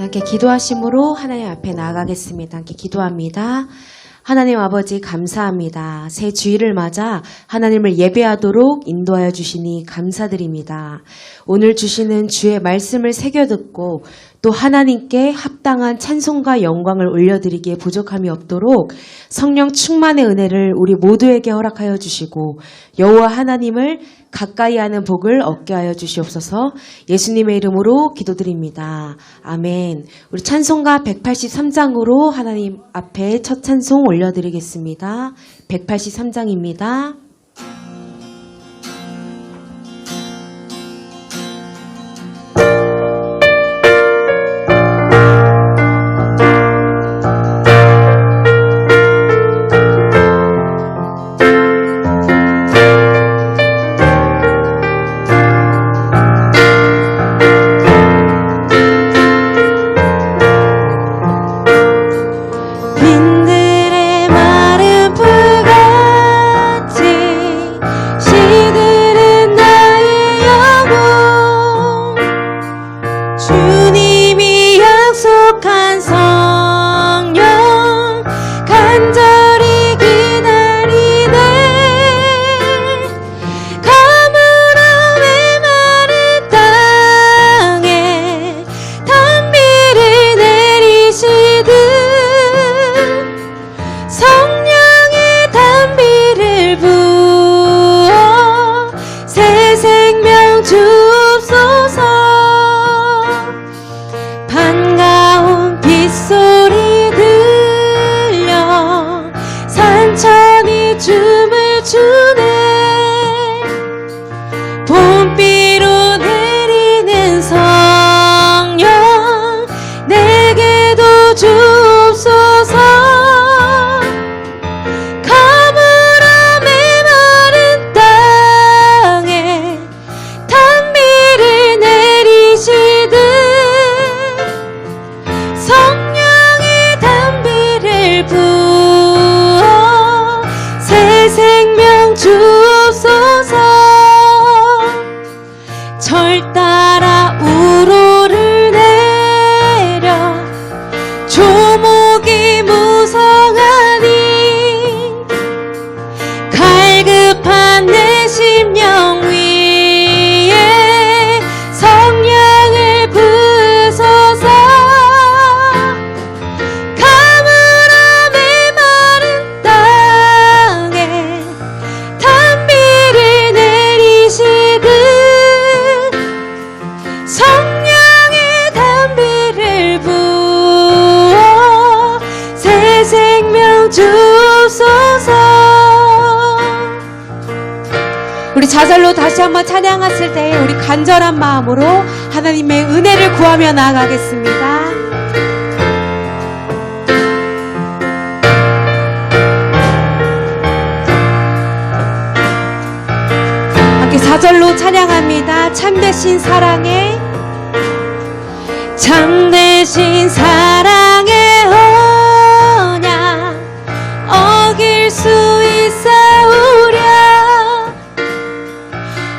함께 기도하심으로 하나님 앞에 나아가겠습니다. 함께 기도합니다. 하나님 아버지 감사합니다. 새 주일을 맞아 하나님을 예배하도록 인도하여 주시니 감사드립니다. 오늘 주시는 주의 말씀을 새겨듣고 또 하나님께 합당한 찬송과 영광을 올려드리기에 부족함이 없도록 성령 충만의 은혜를 우리 모두에게 허락하여 주시고 여호와 하나님을 가까이 하는 복을 얻게 하여 주시옵소서. 예수님의 이름으로 기도드립니다. 아멘. 우리 찬송가 183장으로 하나님 앞에 첫 찬송 올려드리겠습니다. 183장입니다. 우리 자잘로 다시 한번 찬양했을 때 우리 간절한 마음으로 하나님의 은혜를 구하며 나아가겠습니다. 함께 자절로 찬양합니다. 참되신 사랑에 참되신 사랑의 언약 어길 수 있사오랴.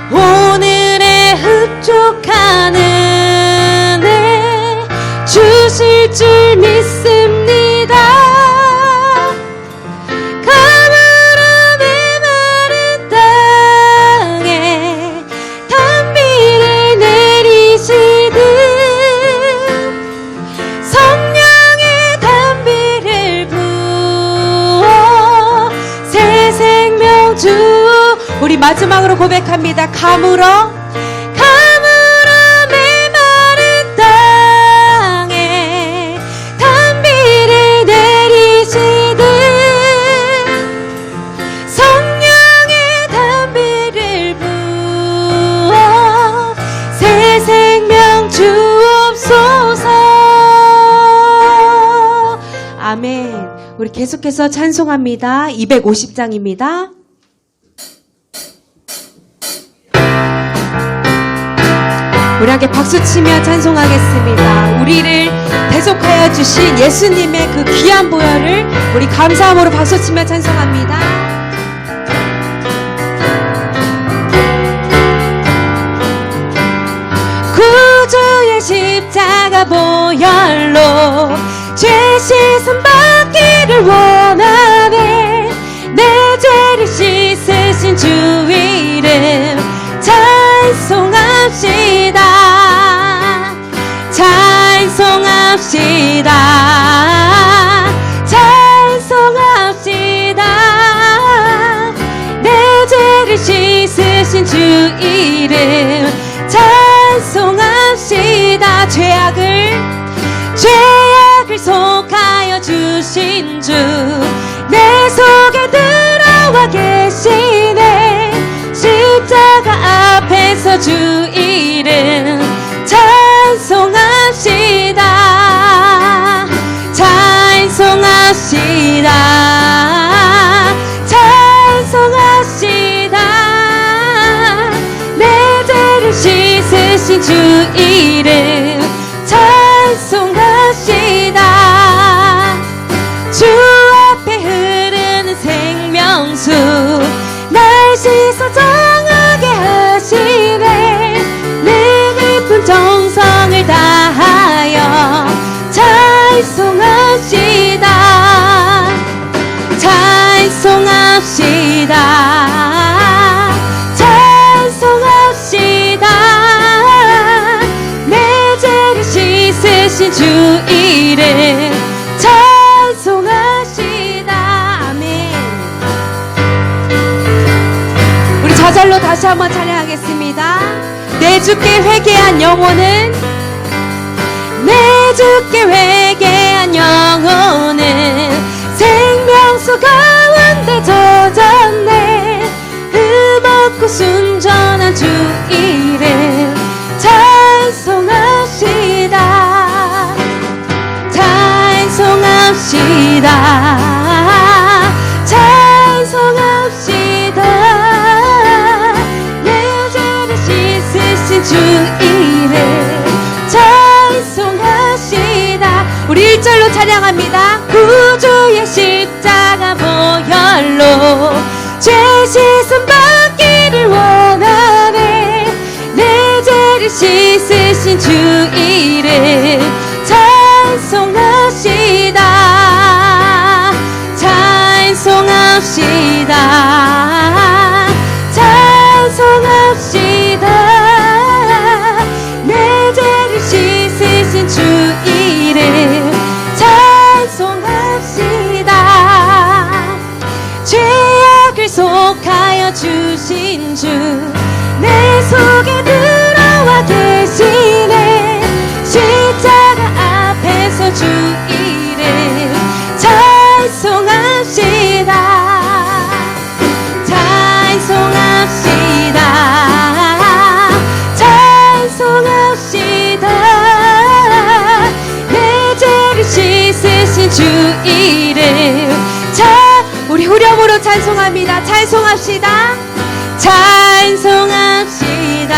오늘의 흡족한 은혜 주실 줄 믿습니다. 가물어 메마른 땅에 단비를 내리시듯 성령의 단비를 부어 새 생명 주. 우리 마지막으로 고백합니다. 가물어 메마른 땅에 단비를 내리시듯 성령의 단비를 부어 새 생명 주옵소서. 아멘. 우리 계속해서 찬송합니다. 250장입니다. 우리 함께 박수치며 찬송하겠습니다. 우리를 대속하여 주신 예수님의 그 귀한 보혈을 우리 감사함으로 박수치며 찬송합니다. 구주의 신 십자가 보혈로 죄 씻음 받기를 원하네. 내 죄를 씻으신 주 이름 찬송합시다. 찬송합시다. 찬송합시다. 내 죄를 씻으신 주 이름 찬송합시다. 죄악을 속하여 주신 주 내 속에 들어와 계시네. 십자가 앞에서 주 이름 찬송합시다. 찬송합시다. 찬송합시다. 내 죄를 씻으신 주 이름 찬송합시다. 주 앞에 흐르는 생명수 날 씻어 정하게 하시네. 내 깊은 정성을 다하여 찬송합시다. 찬송합시다. 찬송합시다. 내 죄를 씻으신 주 이름 찬송합시다. 아멘. 우리 저절로 다시 한번 찬양하겠습니다. 내 주께 회개한 영혼은, 내 주께 회개한 영혼은 생명수 가운데 젖었네. 흠없고 순전한 주 이름 찬송합시다. 찬송합시다. 찬송합시다. 내 죄를 씻으신 주 이름 찬송합시다. 우리 1절로 찬양합니다. 구주의 십자가 보혈로 죄 씻음 받기를 원하네. 내 죄를 씻으신 주 이름 찬송합시다. 찬송합시다. 찬송합시다. 내 죄를 씻으신 주 이름 찬송합시다. 죄악을 속하여 주신 주 내 속에 들어와 계시네. 십자가 앞에서 주 이름 찬송합시다. 찬송합시다. 찬송합시다. 내 죄를 씻으신 주 이름 우리 후렴으로 찬송합니다. 찬송합시다. 찬송합시다.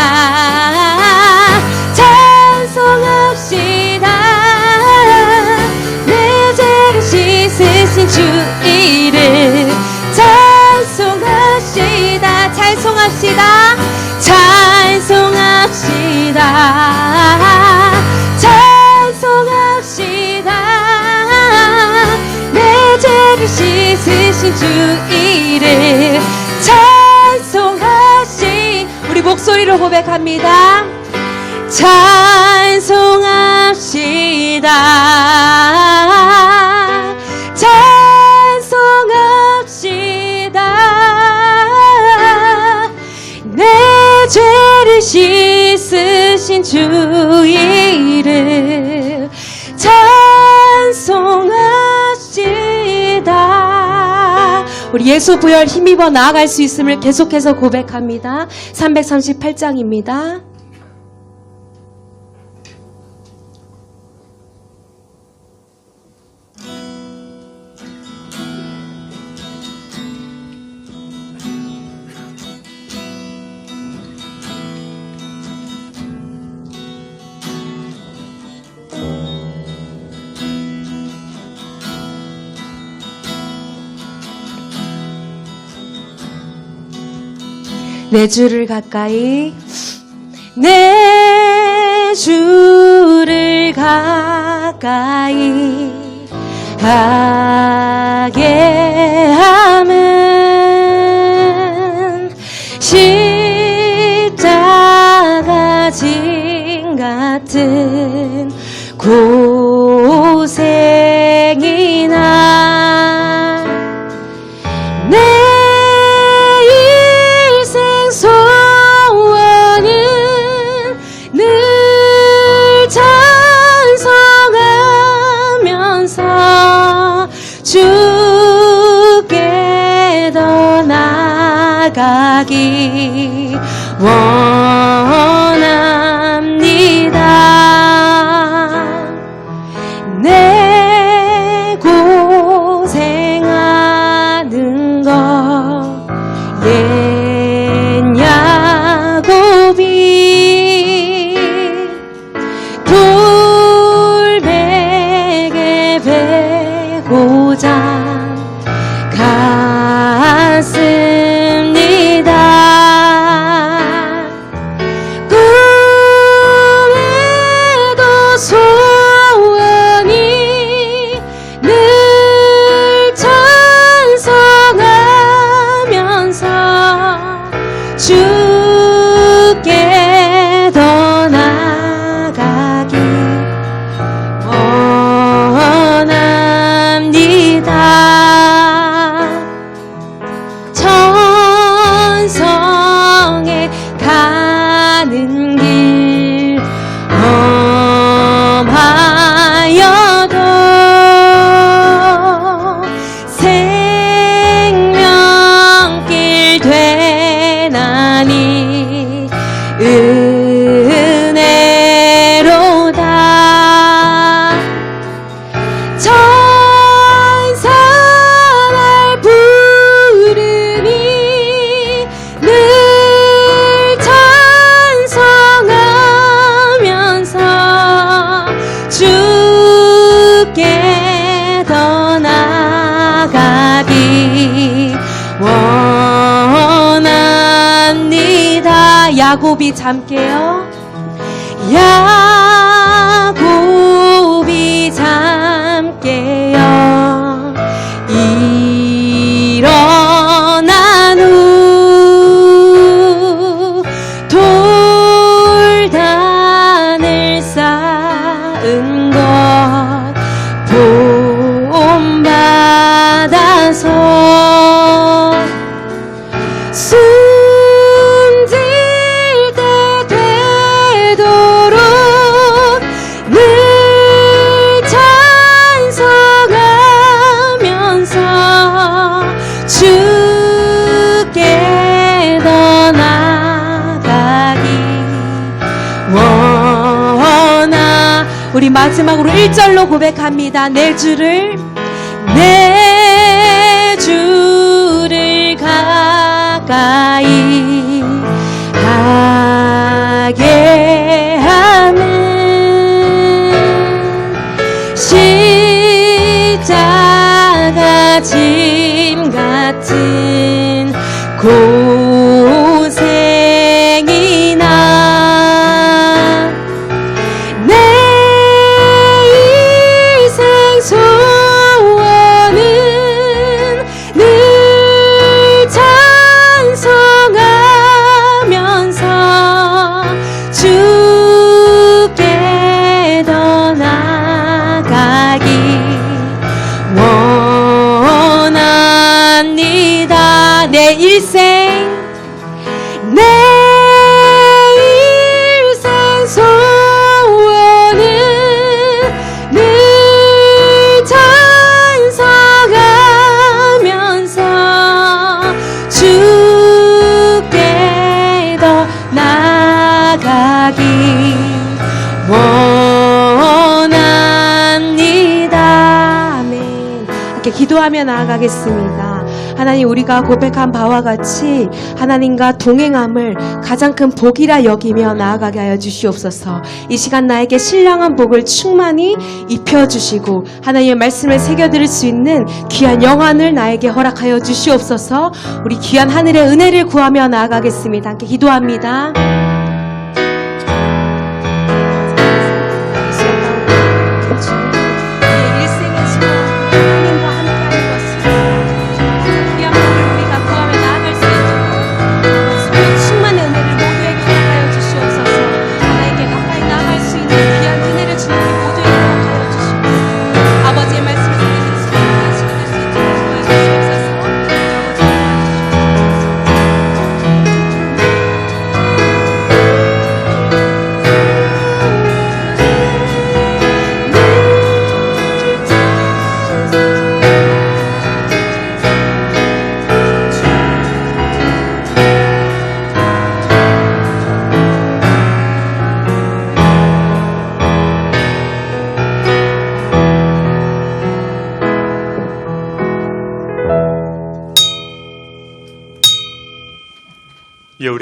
찬송합시다. 내 죄를 씻으신 주 이름 찬송합시다. 찬송합시다. 찬송합시다. 찬송합시다. 내 죄를 씻으신 주 이름 우리 목소리로 고백합니다. 찬송합시다. 찬송합시다. 내 죄를 씻으신 주 이름 찬송합시다. 우리 예수 부열 힘입어 나아갈 수 있음을 계속해서 고백합니다. 338장입니다. 내 주를 가까이 내 주를 주를 가까이 하게 함은 십자가 짐 같은 고생이나 내 일생 소원은 늘 찬송하면서 주께 더 나아가기 원합니다. 내 고생하는 것 옛 야곱이 돌베개 베고자 갔습니다. 꿈에도 소원이 늘 찬송하면서 주께 더 나아가기 원합니다. 천성에 가는 길 험하여도 생명길 되나니 은혜로다. 천사 날 부르니 늘 찬송하면서 주께 더 나아가기 원합니다. 야곱이 잠깨요. 야곱이 잠깨요. 일어난 후 돌단을 쌓은 것 본받아서 숨질 때 되도록 늘 찬송하면서 주께 더 나아가기 원하. 우리 마지막으로 1절로 고백합니다. 내 주를 가까이 하게 하는 십자가 짐 같은 고생이나 내 일생 소원은 늘 찬송하면서 주께 더 나아가기 원합니다. 내 일생 소원은 늘 찬송하면서 주께 더 나아가기 원합니다. 아멘. 이렇게 기도하며 나아가겠습니다. 하나님, 우리가 고백한 바와 같이 하나님과 동행함을 가장 큰 복이라 여기며 나아가게 하여 주시옵소서. 이 시간 나에게 신령한 복을 충만히 입혀주시고 하나님의 말씀을 새겨들을 수 있는 귀한 영안을 나에게 허락하여 주시옵소서. 우리 귀한 하늘의 은혜를 구하며 나아가겠습니다. 함께 기도합니다.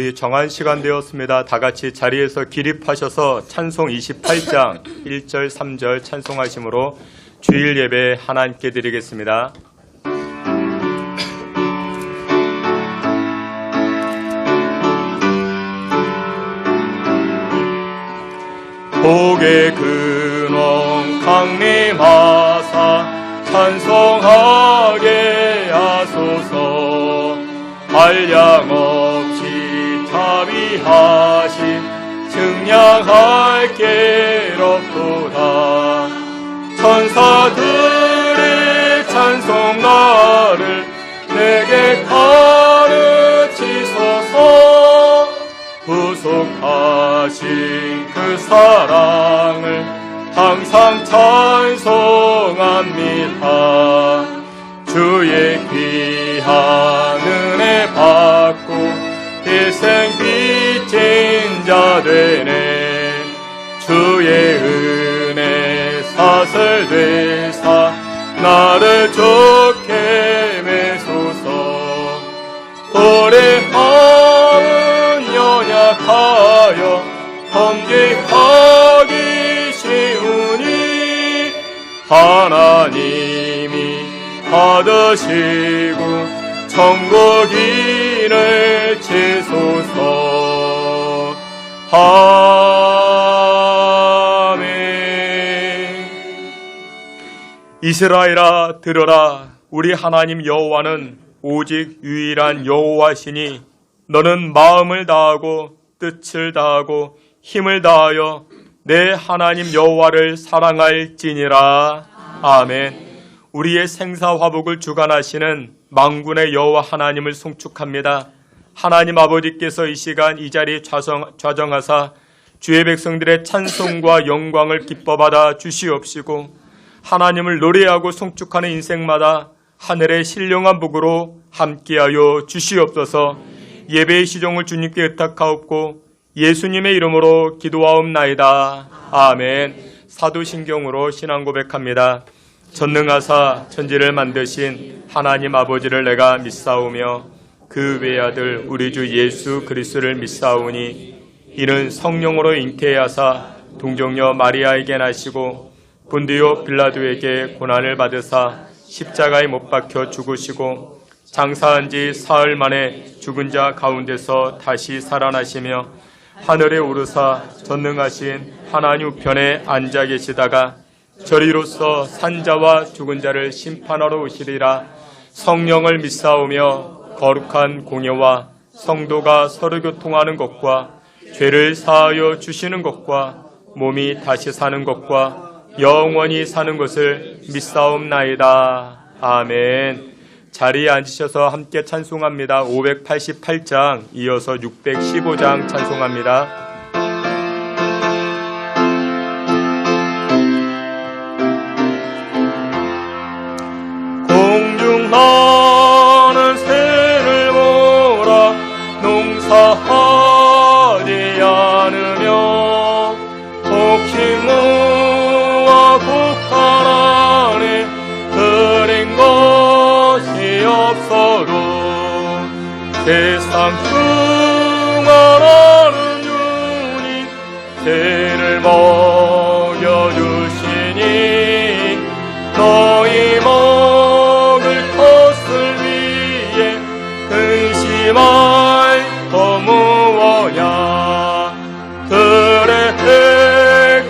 우리 정한 시간 되었습니다. 다 같이 자리에서 기립하셔서 찬송 28장 1절 3절 찬송하심으로 주일 예배 하나님께 드리겠습니다. 복의 근원 강림하사 찬송하게 하소서. 한량없이 자비하신 증량할 게롭도다. 천사들의 찬송가를 내게 가르치소서. 구속하신 그 사랑을 항상 찬송합니다. 주의 귀한 은혜 받고 희생 빚진 자 되네. 주의 은혜 사슬 되사 나를 좋게 매소서. 우리 마음은 연약하여 범죄하기 쉬우니 하나님이 받으시고 천국 인을 치소서. 아멘. 이스라엘아 들으라. 우리 하나님 여호와는 오직 유일한 여호와시니 너는 마음을 다하고 뜻을 다하고 힘을 다하여 내 하나님 여호와를 사랑할지니라. 아멘. 우리의 생사화복을 주관하시는 만군의 여호와 하나님을 송축합니다. 하나님 아버지께서 이 시간 이 자리에 좌정하사 주의 백성들의 찬송과 영광을 기뻐받아 주시옵시고 하나님을 노래하고 송축하는 인생마다 하늘의 신령한 복으로 함께하여 주시옵소서. 예배의 시종을 주님께 의탁하옵고 예수님의 이름으로 기도하옵나이다. 아멘. 사도신경으로 신앙 고백합니다. 전능하사 천지를 만드신 하나님 아버지를 내가 믿사오며 그 외아들 우리 주 예수 그리스도를 믿사오니 이는 성령으로 잉태하사 동정녀 마리아에게 나시고 본디오 빌라도에게 고난을 받으사 십자가에 못 박혀 죽으시고 장사한 지 사흘 만에 죽은 자 가운데서 다시 살아나시며 하늘에 오르사 전능하신 하나님 우편에 앉아 계시다가 저리로서 산자와 죽은 자를 심판하러 오시리라. 성령을 믿사오며 거룩한 공예와 성도가 서로 교통하는 것과 죄를 사하여 주시는 것과 몸이 다시 사는 것과 영원히 사는 것을 믿사옵나이다. 아멘. 자리에 앉으셔서 함께 찬송합니다. 588장 이어서 615장 찬송합니다. 공중하는 새를 몰아 농사하지 않으며 복식무와 곡간 안에 드린 것이 없어도 세상 충만하는 주님 새를 먹여주시니 너희 먹을 것을 위해 근심할 거 무엇냐. 들의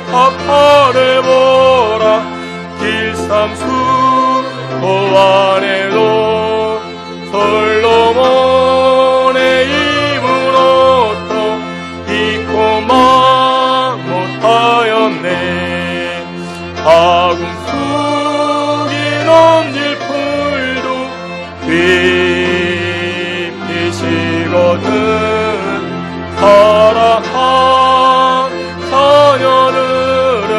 백합화를 보라. 길삼수 보안에도 솔로몬의 입은 옷도 입고만 못하였네. 아궁 속이 넘질 풀도 입히시거든. 사랑한 자녀들은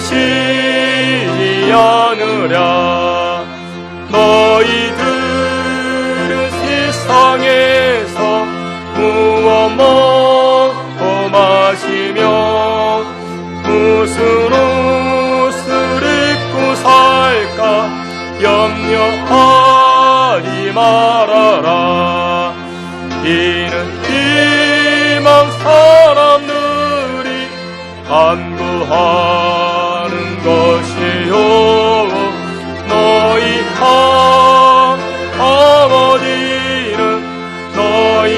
입히시지 않으랴. 너희들은 세상에서 무엇 먹고 마시며 무슨 옷을 입고 살까 염려하지 말아라. 이는 사람들이 간구하는 것이요 너희 아버지는 너희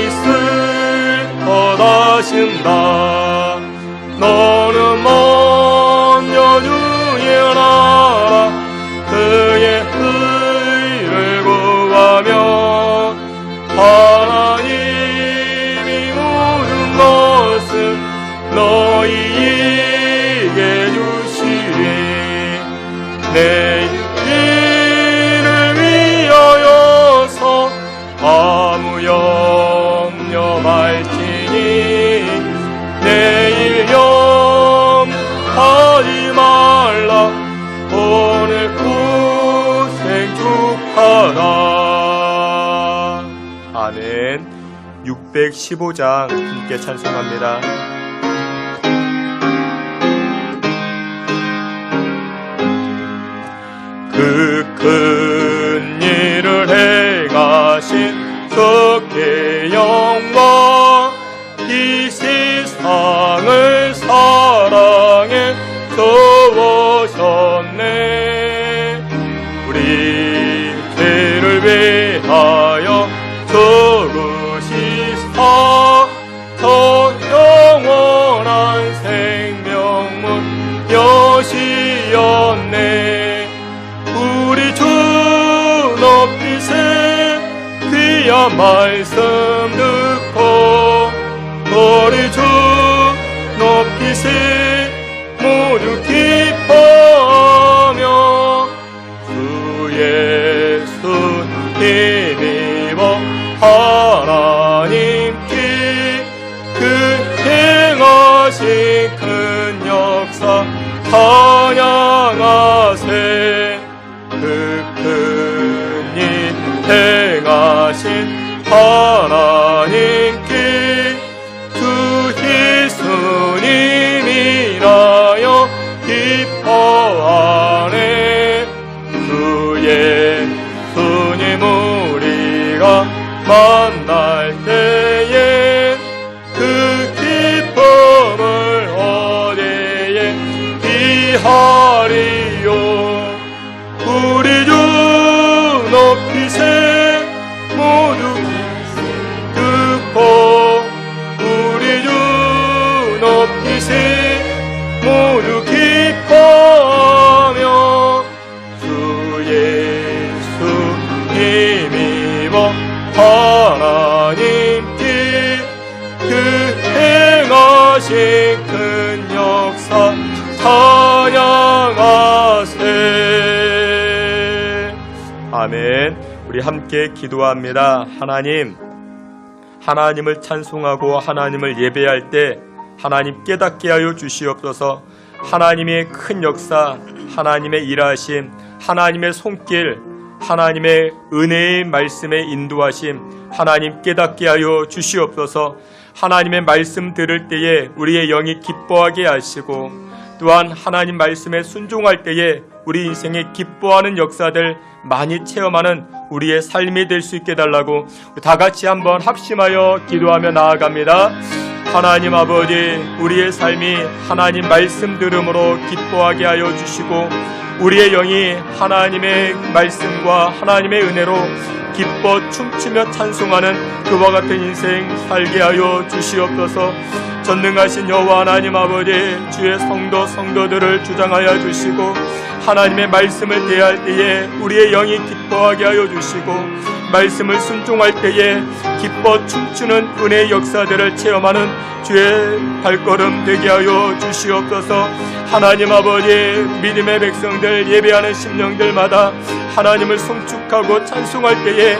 슬퍼하신다. 너는 먼저 주의 나라 그의 의를 구하며 하나님이 모든 것을 너희에게 주시리. 내 일을 위하여서 아무 염려 말지니 내일 염하지 말라. 오늘 고생 축하다. 아멘. 615장 함께 찬송합니다. 그 큰 일을 행하신 주께 영광. 이 세상을 사랑해 주오셨네. 우리 죄를 위하여 죽으시사 저 영원한 생명문 여시었네. 우리 주 높이세 귀한 말씀 듣고 우리 주 높이세 모두 기뻐하며 주 예수 힘입어 하나님께 그 행하신 큰 역사 찬양하세. 그 큰 일 행하신 하나님께 주 예수님 인하여 기뻐하네. 주 예수님 우리가 만날 때에 그 기쁨을 어디에 비하리요. 우리 주 높이세 모두 듣고 우리 주 높이세 모두 기뻐하며 주 예수 힘입어 하나님께 그 행하신 큰 역사 찬양하세. 아멘. 우리 함께 기도합니다. 하나님을 찬송하고 하나님을 예배할 때 하나님 깨닫게 하여 주시옵소서. 하나님의 큰 역사, 하나님의 일하심, 하나님의 손길, 하나님의 은혜의 말씀의 인도하심 하나님 깨닫게 하여 주시옵소서. 하나님의 말씀 들을 때에 우리의 영이 기뻐하게 하시고 또한 하나님 말씀에 순종할 때에 우리 인생에 기뻐하는 역사들 많이 체험하는 우리의 삶이 될 수 있게 달라고 다 같이 한번 합심하여 기도하며 나아갑니다. 하나님 아버지, 우리의 삶이 하나님 말씀 들음으로 기뻐하게 하여 주시고 우리의 영이 하나님의 말씀과 하나님의 은혜로 기뻐 춤추며 찬송하는 그와 같은 인생 살게 하여 주시옵소서. 전능하신 여호와 하나님 아버지, 주의 성도들을 주장하여 주시고 하나님의 말씀을 대할 때에 우리의 영이 기뻐하게 하여 주시고 말씀을 순종할 때에 기뻐 춤추는 은혜의 역사들을 체험하는 주의 발걸음 되게 하여 주시옵소서. 하나님 아버지, 믿음의 백성들 예배하는 심령들마다 하나님을 송축하고 찬송할 때에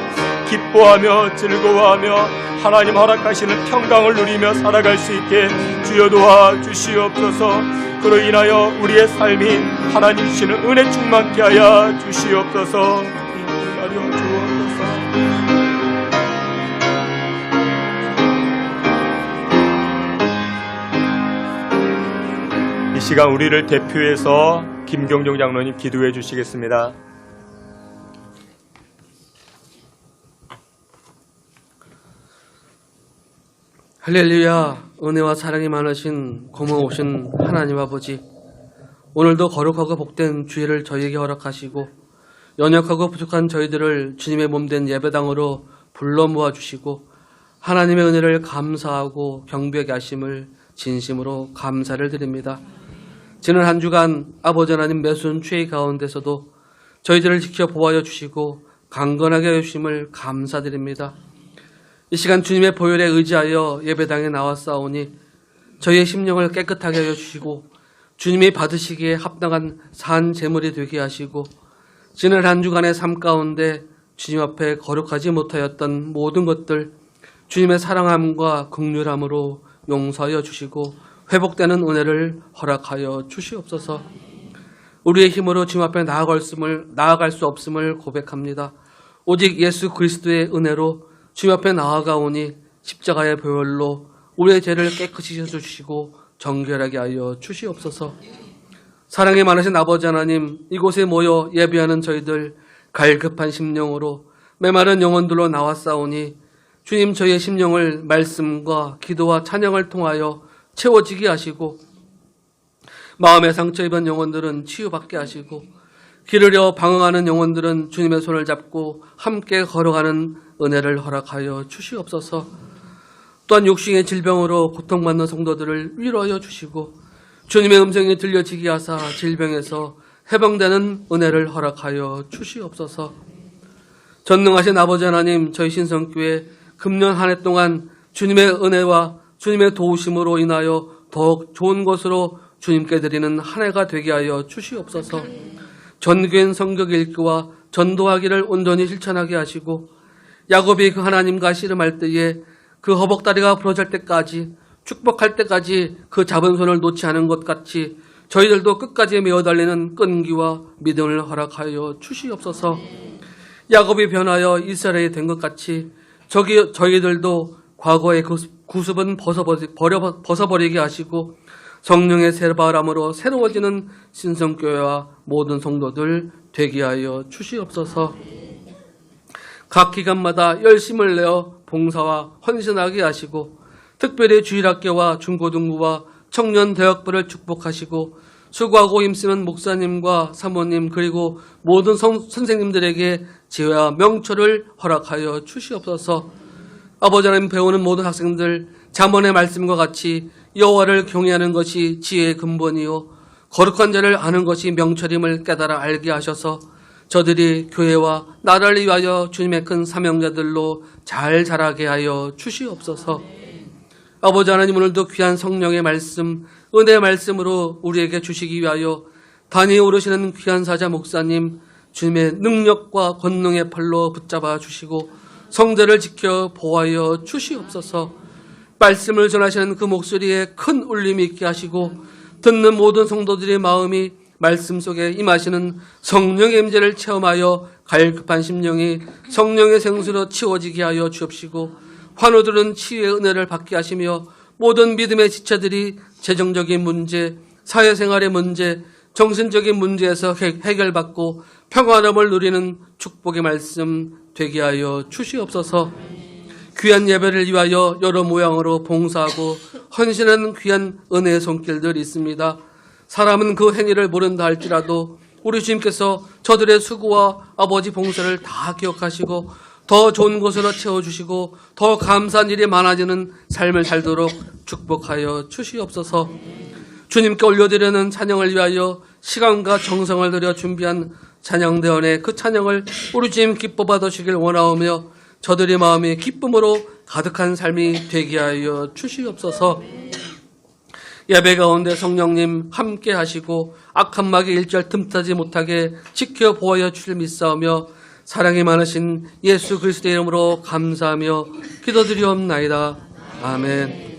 기뻐하며 즐거워하며 하나님 허락하시는 평강을 누리며 살아갈 수 있게 주여 도와 주시옵소서. 그로 인하여 우리의 삶이 하나님 주시는 은혜 충만케 하여 주시옵소서. 하여 주옵소서. 이 시간 우리를 대표해서 김경종 장로님 기도해 주시겠습니다. 할렐루야. 은혜와 사랑이 많으신 고마우신 하나님 아버지, 오늘도 거룩하고 복된 주일을 저희에게 허락하시고 연약하고 부족한 저희들을 주님의 몸된 예배당으로 불러 모아주시고 하나님의 은혜를 감사하고 경배하게 하심을 진심으로 감사를 드립니다. 지난 한 주간 아버지 하나님 매순 추위 가운데서도 저희들을 지켜 보호하여 주시고 강건하게 하여 주심을 감사드립니다. 이 시간 주님의 보혈에 의지하여 예배당에 나왔사오니 저희의 심령을 깨끗하게 하여 주시고 주님이 받으시기에 합당한 산 제물이 되게 하시고 지난 한 주간의 삶 가운데 주님 앞에 거룩하지 못하였던 모든 것들 주님의 사랑함과 긍휼함으로 용서하여 주시고 회복되는 은혜를 허락하여 주시옵소서. 우리의 힘으로 주님 앞에 나아갈 수 없음을 고백합니다. 오직 예수 그리스도의 은혜로 주님 앞에 나아가오니 십자가의 보혈로 우리의 죄를 깨끗이 씻어주시고 정결하게 하여 주시옵소서. 사랑이 많으신 아버지 하나님, 이곳에 모여 예배하는 저희들 갈급한 심령으로 메마른 영혼들로 나왔사오니 주님 저희의 심령을 말씀과 기도와 찬양을 통하여 채워지게 하시고 마음의 상처 입은 영혼들은 치유받게 하시고 길 잃어 방황하는 영혼들은 주님의 손을 잡고 함께 걸어가는 은혜를 허락하여 주시옵소서. 또한 육신의 질병으로 고통받는 성도들을 위로하여 주시고 주님의 음성이 들려지게 하사 질병에서 해방되는 은혜를 허락하여 주시옵소서. 전능하신 아버지 하나님, 저희 신성교회 금년 한 해 동안 주님의 은혜와 주님의 도우심으로 인하여 더욱 좋은 것으로 주님께 드리는 한 해가 되게 하여 주시옵소서. 전교인 성경 읽기와 전도하기를 온전히 실천하게 하시고 야곱이 그 하나님과 씨름할 때에 그 허벅다리가 부러질 때까지 축복할 때까지 그 잡은 손을 놓지 않은 것 같이 저희들도 끝까지 메어달리는 끈기와 믿음을 허락하여 주시옵소서. 야곱이 변하여 이스라엘이 된 것 같이 저희들도 과거의 구습은 벗어버리게 하시고 성령의 새바람으로 새로워지는 신성교회와 모든 성도들 되게 하여 주시옵소서. 각 기간마다 열심을 내어 봉사와 헌신하게 하시고 특별히 주일학교와 중고등부와 청년대학부를 축복하시고 수고하고 힘쓰는 목사님과 사모님 그리고 모든 선생님들에게 지혜와 명철을 허락하여 주시옵소서. 아버지 하나님, 배우는 모든 학생들 잠언의 말씀과 같이 여호와를 경외하는 것이 지혜의 근본이요 거룩한 자를 아는 것이 명철임을 깨달아 알게 하셔서 저들이 교회와 나라를 위하여 주님의 큰 사명자들로 잘 자라게 하여 주시옵소서. 아버지 하나님, 오늘도 귀한 성령의 말씀, 은혜의 말씀으로 우리에게 주시기 위하여 단위 오르시는 귀한 사자 목사님 주님의 능력과 권능의 팔로 붙잡아 주시고 성전을 지켜 보호하여 주시옵소서. 말씀을 전하시는 그 목소리에 큰 울림이 있게 하시고 듣는 모든 성도들의 마음이 말씀 속에 임하시는 성령의 임재를 체험하여 갈급한 심령이 성령의 생수로 치워지게 하여 주옵시고 환우들은 치유의 은혜를 받게 하시며 모든 믿음의 지체들이 재정적인 문제, 사회생활의 문제, 정신적인 문제에서 해결받고 평안함을 누리는 축복의 말씀 되게 하여 주시옵소서. 귀한 예배를 위하여 여러 모양으로 봉사하고 헌신하는 귀한 은혜의 손길들이 있습니다. 사람은 그 행위를 모른다 할지라도 우리 주님께서 저들의 수고와 아버지 봉사를 다 기억하시고 더 좋은 곳으로 채워주시고 더 감사한 일이 많아지는 삶을 살도록 축복하여 주시옵소서. 주님께 올려드리는 찬양을 위하여 시간과 정성을 들여 준비한 찬양대원의 그 찬양을 우리 주님 기뻐 받으시길 원하오며 저들의 마음이 기쁨으로 가득한 삶이 되게 하여 주시옵소서. 예배 가운데 성령님 함께 하시고 악한 마귀 일절 틈타지 못하게 지켜 보호하여 주실 믿사오며 사랑이 많으신 예수 그리스도의 이름으로 감사하며 기도드리옵나이다. 아멘.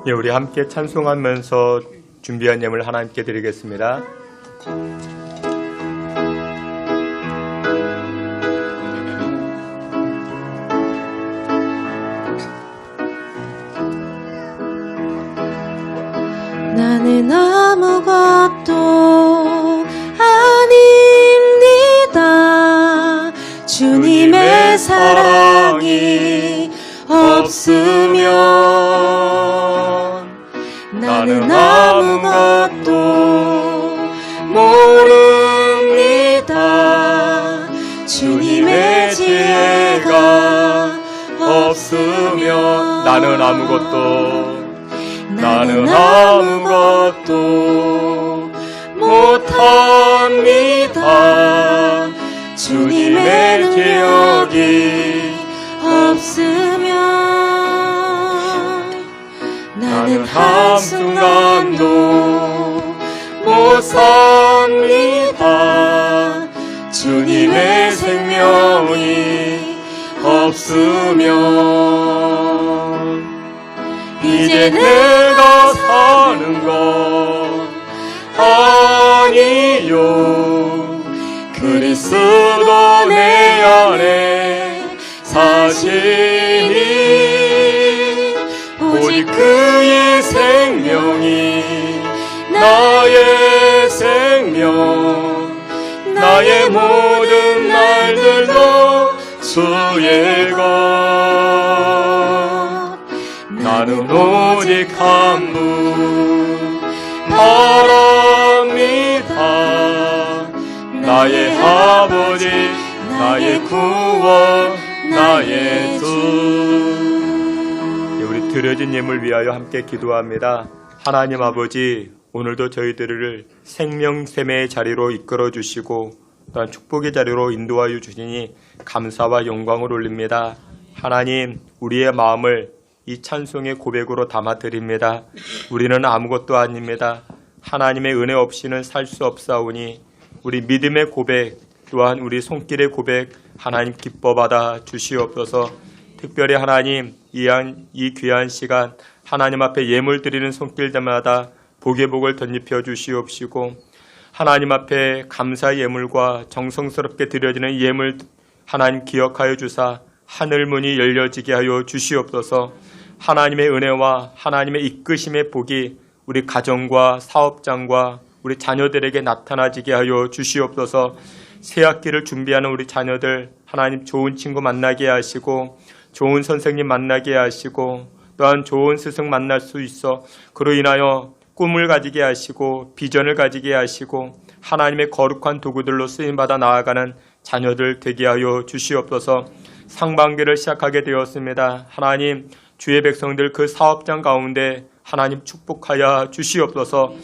예, 우리 함께 찬송하면서 준비한 예물 하나님께 드리겠습니다. 나는 아무것도 아닙니다. 주님의 사랑이 없으면 나는 아무것도 모릅니다. 주님의 지혜가 없으면 나는 아무것도 못합니다. 주님의 기억이 없으면 나는 한순간도 못 삽니다. 주님의 생명이 없으면 이제 내가 사는 것 아니요, 그리스도 내 안에 사시니 오직 그의 생명이 나의 생명, 나의 모든 날들도 주의 것. 나는 오직 한 분 바랍니다. 나의 아버지, 나의 구원, 나의 주. 우리 드려진 예물 위하여 함께 기도합니다. 하나님 아버지, 오늘도 저희들을 생명샘의 자리로 이끌어 주시고 또한 축복의 자리로 인도하여 주시니 감사와 영광을 올립니다. 하나님, 우리의 마음을 이 찬송의 고백으로 담아드립니다. 우리는 아무것도 아닙니다. 하나님의 은혜 없이는 살 수 없사오니 우리 믿음의 고백 또한 우리 손길의 고백 하나님 기뻐받아 주시옵소서. 특별히 하나님 이 귀한 시간 하나님 앞에 예물 드리는 손길들마다 복의 복을 덧입혀 주시옵시고 하나님 앞에 감사의 예물과 정성스럽게 드려지는 예물 하나님 기억하여 주사 하늘문이 열려지게 하여 주시옵소서. 하나님의 은혜와 하나님의 이끄심의 복이 우리 가정과 사업장과 우리 자녀들에게 나타나지게 하여 주시옵소서. 새학기를 준비하는 우리 자녀들 하나님 좋은 친구 만나게 하시고 좋은 선생님 만나게 하시고 또한 좋은 스승 만날 수 있어 그로 인하여 꿈을 가지게 하시고 비전을 가지게 하시고 하나님의 거룩한 도구들로 쓰임받아 나아가는 자녀들 되게 하여 주시옵소서. 상반기를 시작하게 되었습니다. 하나님 주의 백성들 그 사업장 가운데 하나님 축복하여 주시옵소서.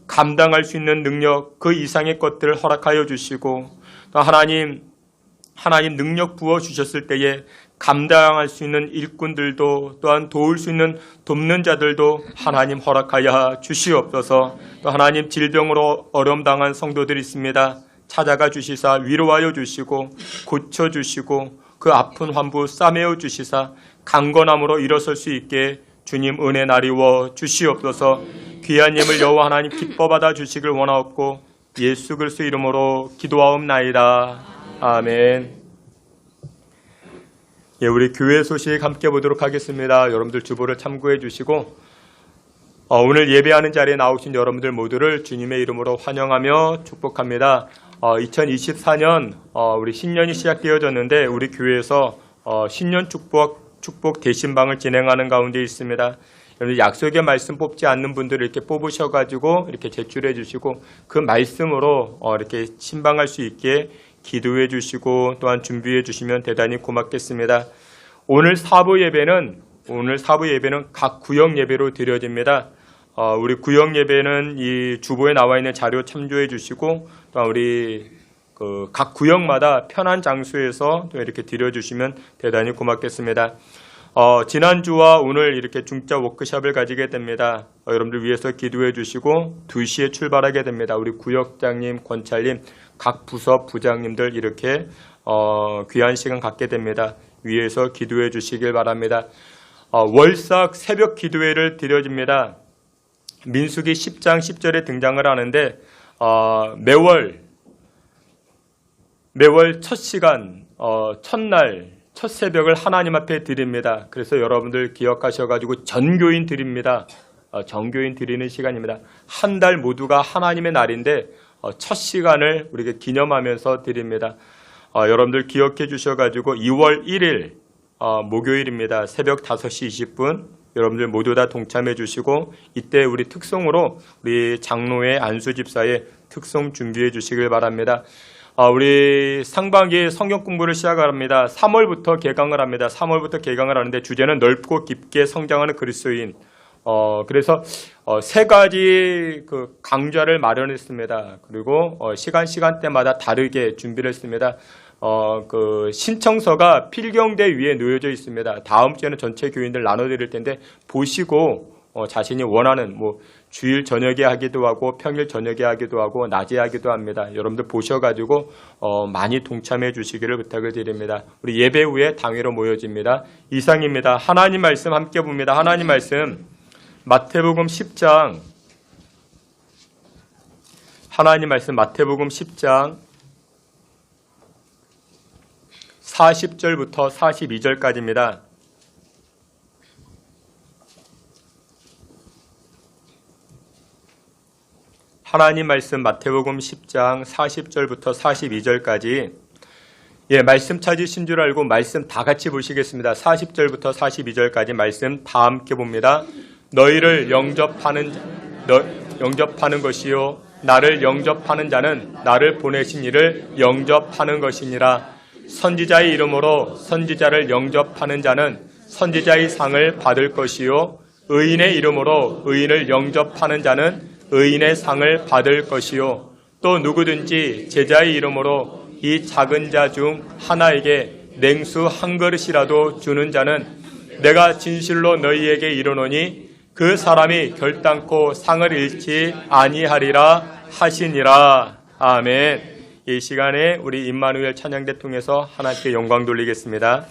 감당할 수 있는 능력 그 이상의 것들을 허락하여 주시고 또 하나님 능력 부어 주셨을 때에 감당할 수 있는 일꾼들도 또한 도울 수 있는 돕는 자들도 하나님 허락하여 주시옵소서. 또 하나님 질병으로 어려움 당한 성도들이 있습니다. 찾아가 주시사 위로하여 주시고 고쳐 주시고 그 아픈 환부 싸매어 주시사 강건함으로 일어설 수 있게 주님 은혜 나리워 주시옵소서. 귀한 예물 여호와 하나님 기뻐받아 주시길 원하옵고 예수 그리스도 이름으로 기도하옵나이다. 아멘. 예, 우리 교회 소식 함께 보도록 하겠습니다. 여러분들 주보를 참고해 주시고 오늘 예배하는 자리에 나오신 여러분들 모두를 주님의 이름으로 환영하며 축복합니다. 2024년 우리 신년이 시작되어졌는데 우리 교회에서 신년 축복 대신방을 진행하는 가운데 있습니다. 여러분 약속의 말씀 뽑지 않는 분들을 이렇게 뽑으셔가지고 이렇게 제출해 주시고 그 말씀으로 이렇게 신방할 수 있게 기도해 주시고 또한 준비해 주시면 대단히 고맙겠습니다. 오늘 사부 예배는 각 구역 예배로 드려집니다. 우리 구역 예배는 이 주보에 나와 있는 자료 참조해 주시고 또한 우리 각 구역마다 편한 장소에서 또 이렇게 드려주시면 대단히 고맙겠습니다. 지난주와 오늘 이렇게 중짜 워크숍을 가지게 됩니다. 여러분들 위해서 기도해 주시고 2시에 출발하게 됩니다. 우리 구역장님, 권찰님, 각 부서 부장님들 이렇게 귀한 시간 갖게 됩니다. 위에서 기도해 주시길 바랍니다. 월삭 새벽 기도회를 드려집니다. 민수기 10장 10절에 등장을 하는데 매월 첫 시간, 첫날, 첫 새벽을 하나님 앞에 드립니다. 그래서 여러분들 기억하셔가지고 전교인 드립니다. 전교인 드리는 시간입니다. 한 달 모두가 하나님의 날인데 첫 시간을 우리가 기념하면서 드립니다. 여러분들 기억해 주셔가지고 2월 1일 목요일입니다. 새벽 5시 20분 여러분들 모두 다 동참해 주시고 이때 우리 특송으로 우리 장로회 안수 집사의 특송 준비해 주시길 바랍니다. 우리 상반기 성경 공부를 시작합니다. 3월부터 개강을 합니다. 3월부터 개강을 하는데 주제는 넓고 깊게 성장하는 그리스도인. 그래서 세 가지 그 강좌를 마련했습니다. 그리고 시간대마다 다르게 준비를 했습니다. 그 신청서가 필경대 위에 놓여져 있습니다. 다음 주에는 전체 교인들 나눠드릴 텐데 보시고 자신이 원하는 주일 저녁에 하기도 하고 평일 저녁에 하기도 하고 낮에 하기도 합니다. 여러분들 보셔가지고 많이 동참해 주시기를 부탁을 드립니다. 우리 예배 후에 당회로 모여집니다. 이상입니다. 하나님 말씀 함께 봅니다. 하나님 말씀 마태복음 10장 하나님 말씀 마태복음 10장 40절부터 42절까지입니다. 하나님 말씀 마태복음 10장 40절부터 42절까지 말씀 찾으신 줄 알고 말씀 다 같이 보시겠습니다. 40절부터 42절까지 말씀 다 함께 봅니다. 너희를 영접하는 것이요 나를 영접하는 자는 나를 보내신 이를 영접하는 것이니라. 선지자의 이름으로 선지자를 영접하는 자는 선지자의 상을 받을 것이요 의인의 이름으로 의인을 영접하는 자는 의인의 상을 받을 것이요 또 누구든지 제자의 이름으로 이 작은 자 중 하나에게 냉수 한 그릇이라도 주는 자는 내가 진실로 너희에게 이르노니 그 사람이 결단코 상을 잃지 아니하리라 하시니라. 아멘. 이 시간에 우리 임마누엘 찬양대 통해서 하나님께 영광 돌리겠습니다.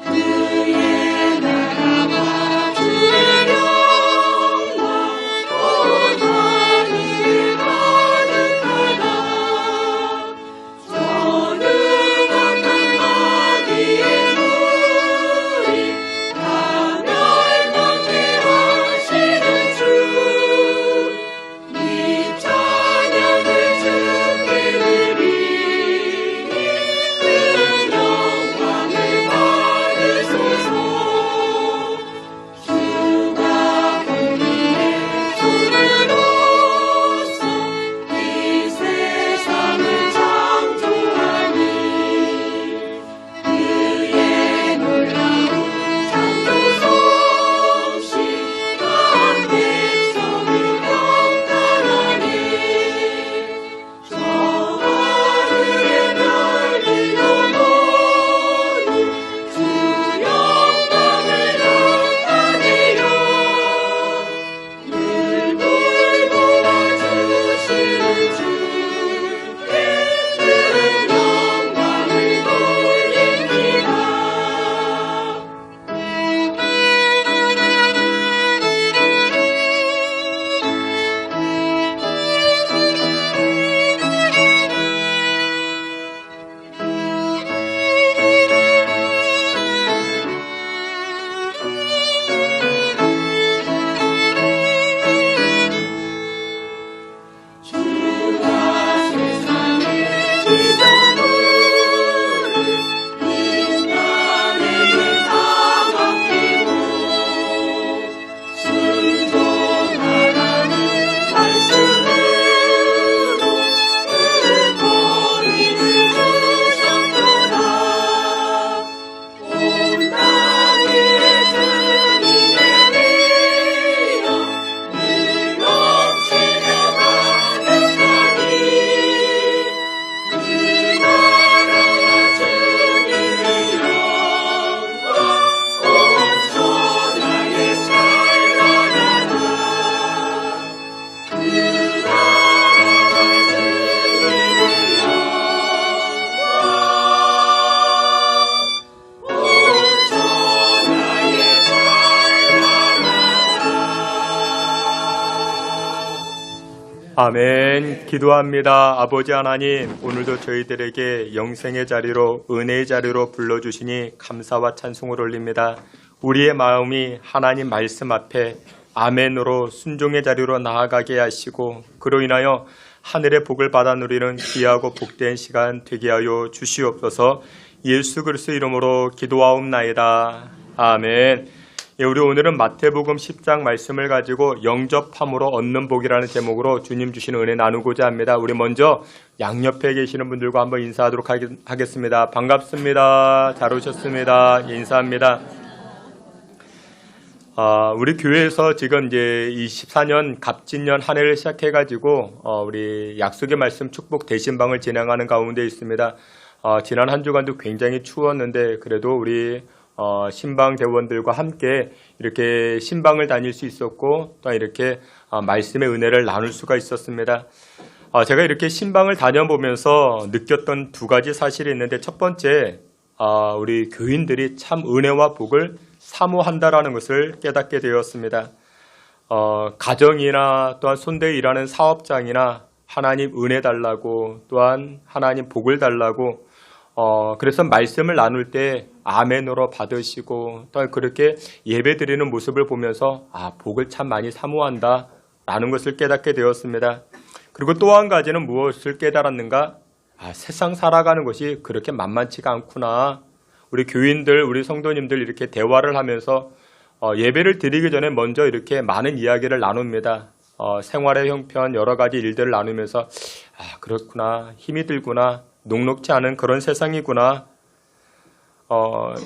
그의 아멘. 기도합니다. 아버지 하나님, 오늘도 저희들에게 영생의 자리로, 은혜의 자리로 불러주시니 감사와 찬송을 올립니다. 우리의 마음이 하나님 말씀 앞에 아멘으로 순종의 자리로 나아가게 하시고, 그로 인하여 하늘의 복을 받아 누리는 귀하고 복된 시간 되게 하여 주시옵소서. 예수 그리스도 이름으로 기도하옵나이다. 아멘. 우리 오늘은 마태복음 10장 말씀을 가지고 영접함으로 얻는 복이라는 제목으로 주님 주시는 은혜 나누고자 합니다. 우리 먼저 양옆에 계시는 분들과 한번 인사하도록 하겠습니다. 반갑습니다. 잘 오셨습니다. 인사합니다. 우리 교회에서 지금 이제 24년 갑진년 한 해를 시작해가지고 우리 약속의 말씀 축복 대신방을 진행하는 가운데 있습니다. 지난 한 주간도 굉장히 추웠는데 그래도 우리 신방 대원들과 함께 이렇게 신방을 다닐 수 있었고 또 이렇게 말씀의 은혜를 나눌 수가 있었습니다. 제가 이렇게 신방을 다녀보면서 느꼈던 두 가지 사실이 있는데 첫 번째, 우리 교인들이 참 은혜와 복을 사모한다라는 것을 깨닫게 되었습니다. 가정이나 또한 손대에 일하는 사업장이나 하나님 은혜 달라고 또한 하나님 복을 달라고 그래서 말씀을 나눌 때 아멘으로 받으시고 또 그렇게 예배 드리는 모습을 보면서 복을 참 많이 사모한다 라는 것을 깨닫게 되었습니다. 그리고 또 한 가지는 무엇을 깨달았는가? 세상 살아가는 것이 그렇게 만만치가 않구나. 우리 교인들, 우리 성도님들 이렇게 대화를 하면서 예배를 드리기 전에 먼저 이렇게 많은 이야기를 나눕니다. 생활의 형편 여러 가지 일들을 나누면서 그렇구나, 힘이 들구나, 녹록지 않은 그런 세상이구나.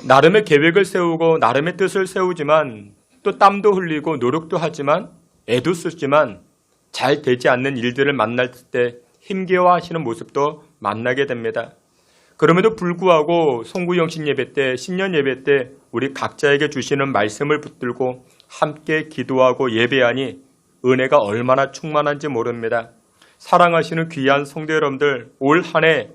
나름의 계획을 세우고 나름의 뜻을 세우지만 또 땀도 흘리고 노력도 하지만 애도 쓰지만 잘 되지 않는 일들을 만날 때 힘겨워하시는 모습도 만나게 됩니다. 그럼에도 불구하고 송구영신 예배 때, 신년 예배 때 우리 각자에게 주시는 말씀을 붙들고 함께 기도하고 예배하니 은혜가 얼마나 충만한지 모릅니다. 사랑하시는 귀한 성도 여러분들, 올 한 해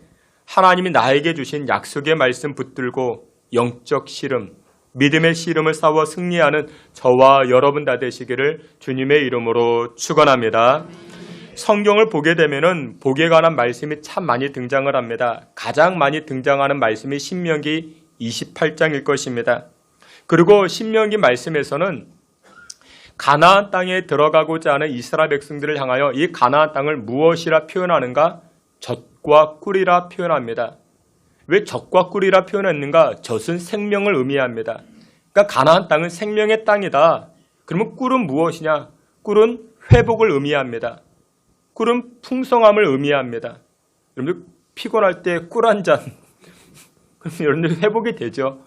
하나님이 나에게 주신 약속의 말씀 붙들고 영적 씨름, 믿음의 씨름을 싸워 승리하는 저와 여러분 다 되시기를 주님의 이름으로 축원합니다. 성경을 보게 되면은 복에 관한 말씀이 참 많이 등장을 합니다. 가장 많이 등장하는 말씀이 신명기 28장일 것입니다. 그리고 신명기 말씀에서는 가나안 땅에 들어가고자 하는 이스라엘 백성들을 향하여 이 가나안 땅을 무엇이라 표현하는가? 젖과 꿀이라 표현합니다. 왜 젖과 꿀이라 표현했는가? 젖은 생명을 의미합니다. 그러니까 가나안 땅은 생명의 땅이다. 그러면 꿀은 무엇이냐? 꿀은 회복을 의미합니다. 꿀은 풍성함을 의미합니다. 여러분들 피곤할 때 꿀 한 잔, 그럼 여러분들 회복이 되죠.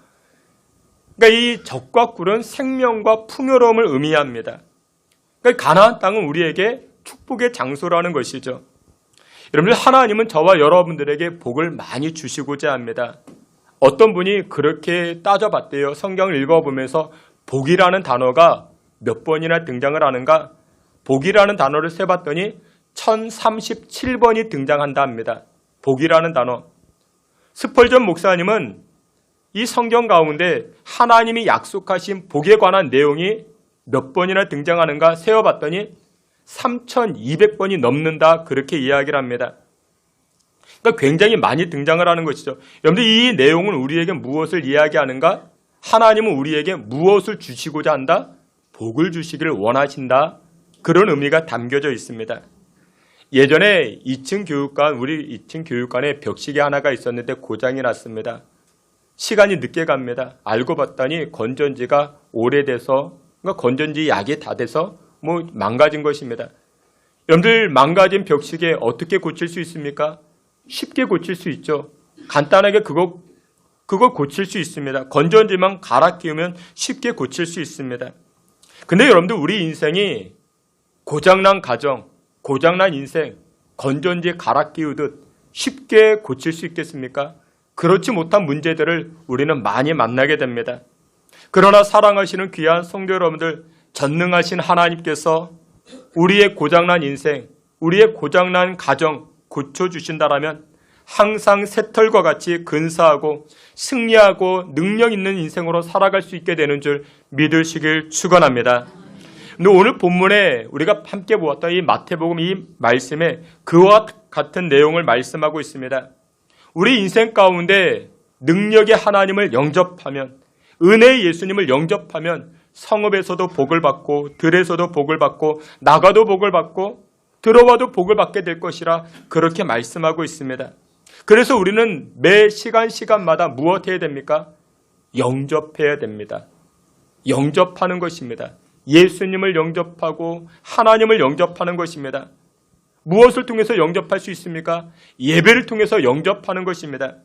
그러니까 이 젖과 꿀은 생명과 풍요로움을 의미합니다. 그러니까 가나안 땅은 우리에게 축복의 장소라는 것이죠. 여러분들 하나님은 저와 여러분들에게 복을 많이 주시고자 합니다. 어떤 분이 그렇게 따져봤대요. 성경을 읽어보면서 복이라는 단어가 몇 번이나 등장을 하는가? 복이라는 단어를 세봤더니 1037번이 등장한다 합니다. 복이라는 단어. 스펄전 목사님은 이 성경 가운데 하나님이 약속하신 복에 관한 내용이 몇 번이나 등장하는가 세어봤더니 3200번이 넘는다 그렇게 이야기를 합니다. 그러니까 굉장히 많이 등장을 하는 것이죠. 여러분들 이 내용은 우리에게 무엇을 이야기하는가? 하나님은 우리에게 무엇을 주시고자 한다? 복을 주시기를 원하신다. 그런 의미가 담겨져 있습니다. 예전에 2층 교육관, 우리 2층 교육관에 벽시계 하나가 있었는데 고장이 났습니다. 시간이 늦게 갑니다. 알고 봤더니 건전지가 오래돼서, 그러니까 건전지 약이 다 돼서 망가진 것입니다. 여러분들 망가진 벽시계 어떻게 고칠 수 있습니까? 쉽게 고칠 수 있죠. 간단하게 그거 고칠 수 있습니다. 건전지만 갈아 끼우면 쉽게 고칠 수 있습니다. 근데 여러분들 우리 인생이 고장난 가정, 고장난 인생, 건전지 갈아 끼우듯 쉽게 고칠 수 있겠습니까? 그렇지 못한 문제들을 우리는 많이 만나게 됩니다. 그러나 사랑하시는 귀한 성도 여러분들, 전능하신 하나님께서 우리의 고장난 인생, 우리의 고장난 가정 고쳐주신다라면 항상 새털과 같이 근사하고 승리하고 능력 있는 인생으로 살아갈 수 있게 되는 줄 믿으시길 축원합니다. 근데 오늘 본문에 우리가 함께 보았던 이 마태복음 이 말씀에 그와 같은 내용을 말씀하고 있습니다. 우리 인생 가운데 능력의 하나님을 영접하면, 은혜의 예수님을 영접하면 성읍에서도 복을 받고 들에서도 복을 받고 나가도 복을 받고 들어와도 복을 받게 될 것이라 그렇게 말씀하고 있습니다. 그래서 우리는 매 시간마다 무엇 해야 됩니까? 영접해야 됩니다. 영접하는 것입니다. 예수님을 영접하고 하나님을 영접하는 것입니다. 무엇을 통해서 영접할 수 있습니까? 예배를 통해서 영접하는 것입니다.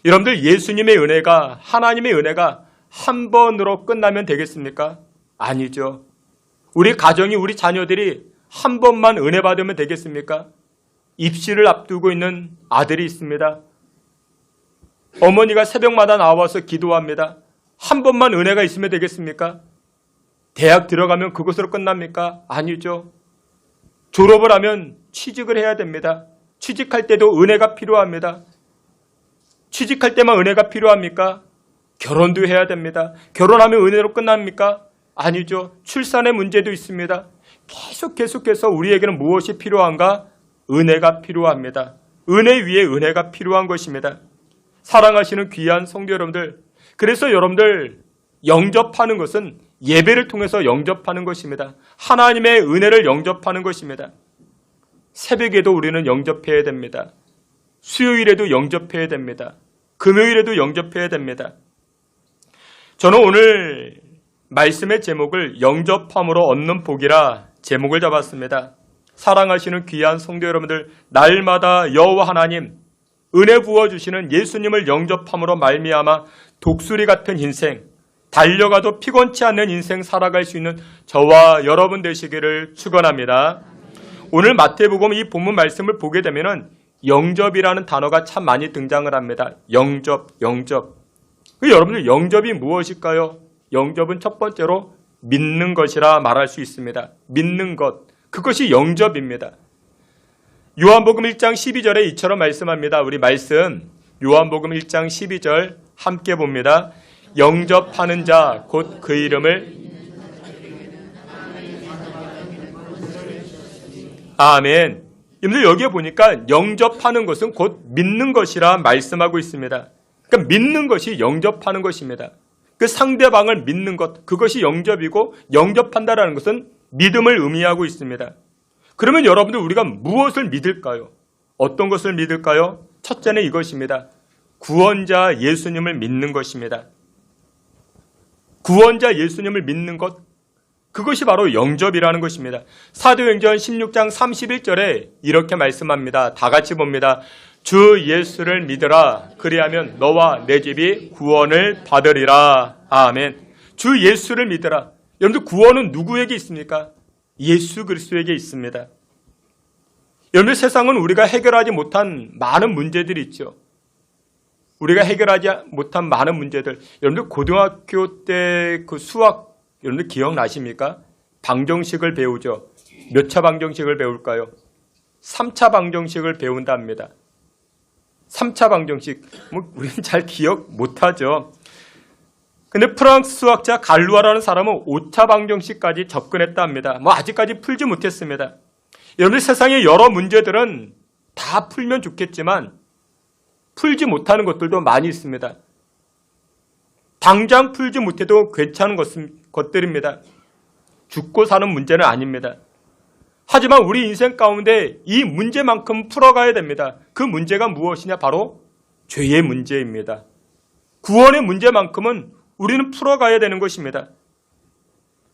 여러분들, 예수님의 은혜가, 하나님의 은혜가 한 번으로 끝나면 되겠습니까? 아니죠. 우리 가정이, 우리 자녀들이 한 번만 은혜 받으면 되겠습니까? 입시를 앞두고 있는 아들이 있습니다. 어머니가 새벽마다 나와서 기도합니다. 한 번만 은혜가 있으면 되겠습니까? 대학 들어가면 그것으로 끝납니까? 아니죠. 졸업을 하면 취직을 해야 됩니다. 취직할 때도 은혜가 필요합니다. 취직할 때만 은혜가 필요합니까? 결혼도 해야 됩니다. 결혼하면 은혜로 끝납니까? 아니죠. 출산의 문제도 있습니다. 계속해서 우리에게는 무엇이 필요한가? 은혜가 필요합니다. 은혜 위에 은혜가 필요한 것입니다. 사랑하시는 귀한 성도 여러분들, 그래서 여러분들 영접하는 것은 예배를 통해서 영접하는 것입니다. 하나님의 은혜를 영접하는 것입니다. 새벽에도 우리는 영접해야 됩니다. 수요일에도 영접해야 됩니다. 금요일에도 영접해야 됩니다. 저는 오늘 말씀의 제목을 영접함으로 얻는 복이라 제목을 잡았습니다. 사랑하시는 귀한 성도 여러분들, 날마다 여호와 하나님 은혜 부어주시는 예수님을 영접함으로 말미암아 독수리 같은 인생, 달려가도 피곤치 않는 인생 살아갈 수 있는 저와 여러분 되시기를 축원합니다. 오늘 마태복음 이 본문 말씀을 보게 되면은 영접이라는 단어가 참 많이 등장을 합니다. 영접. 여러분들, 영접이 무엇일까요? 영접은 첫 번째로 믿는 것이라 말할 수 있습니다. 믿는 것. 그것이 영접입니다. 요한복음 1장 12절에 이처럼 말씀합니다. 우리 말씀 요한복음 1장 12절 함께 봅니다. 영접하는 자 곧 그 이름을 아멘. 여러분들, 여기에 보니까 영접하는 것은 곧 믿는 것이라 말씀하고 있습니다. 그러니까 믿는 것이 영접하는 것입니다. 그 상대방을 믿는 것, 그것이 영접이고, 영접한다라는 것은 믿음을 의미하고 있습니다. 그러면 여러분들, 우리가 무엇을 믿을까요? 어떤 것을 믿을까요? 첫째는 이것입니다. 구원자 예수님을 믿는 것입니다. 구원자 예수님을 믿는 것, 그것이 바로 영접이라는 것입니다. 사도행전 16장 31절에 이렇게 말씀합니다. 다 같이 봅니다. 주 예수를 믿으라. 그리하면 너와 내 집이 구원을 받으리라. 아멘. 주 예수를 믿으라. 여러분들, 구원은 누구에게 있습니까? 예수 그리스도에게 있습니다. 여러분들, 세상은 우리가 해결하지 못한 많은 문제들이 있죠. 우리가 해결하지 못한 많은 문제들. 여러분들, 고등학교 때 그 수학, 여러분들 기억나십니까? 방정식을 배우죠. 몇 차 방정식을 배울까요? 3차 방정식을 배운답니다. 3차 방정식, 우리는 잘 기억 못하죠. 근데 프랑스 수학자 갈루아라는 사람은 5차 방정식까지 접근했다 합니다. 아직까지 풀지 못했습니다. 여러분들, 세상의 여러 문제들은 다 풀면 좋겠지만 풀지 못하는 것들도 많이 있습니다. 당장 풀지 못해도 괜찮은 것들입니다. 죽고 사는 문제는 아닙니다. 하지만 우리 인생 가운데 이 문제만큼 풀어가야 됩니다. 그 문제가 무엇이냐? 바로 죄의 문제입니다. 구원의 문제만큼은 우리는 풀어가야 되는 것입니다.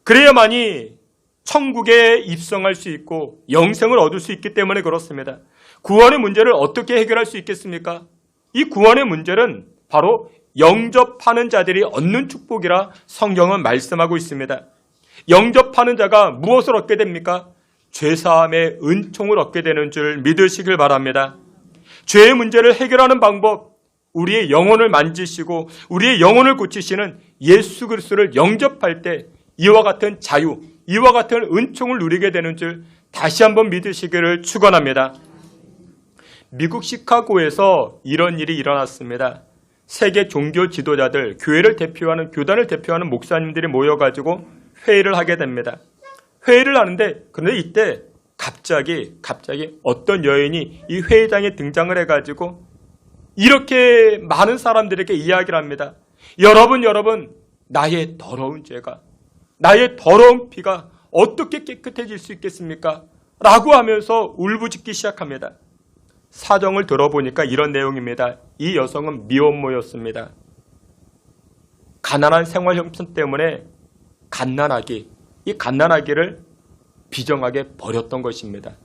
그래야만이 천국에 입성할 수 있고 영생을 얻을 수 있기 때문에 그렇습니다. 구원의 문제를 어떻게 해결할 수 있겠습니까? 이 구원의 문제는 바로 영접하는 자들이 얻는 축복이라 성경은 말씀하고 있습니다. 영접하는 자가 무엇을 얻게 됩니까? 죄사함의 은총을 얻게 되는 줄 믿으시길 바랍니다. 죄의 문제를 해결하는 방법, 우리의 영혼을 만지시고 우리의 영혼을 고치시는 예수 그리스도를 영접할 때 이와 같은 자유, 이와 같은 은총을 누리게 되는 줄 다시 한번 믿으시기를 축원합니다. 미국 시카고에서 이런 일이 일어났습니다. 세계 종교 지도자들, 교회를 대표하는, 교단을 대표하는 목사님들이 모여가지고 회의를 하게 됩니다. 회의를 하는데 그런데 이때 갑자기 어떤 여인이 이 회의장에 등장을 해가지고 이렇게 많은 사람들에게 이야기를 합니다. 여러분, 나의 더러운 죄가, 나의 더러운 피가 어떻게 깨끗해질 수 있겠습니까? 라고 하면서 울부짖기 시작합니다. 사정을 들어보니까 이런 내용입니다. 이 여성은 미혼모였습니다. 가난한 생활 형편 때문에 이 갓난아기를 비정하게 버렸던 것입니다.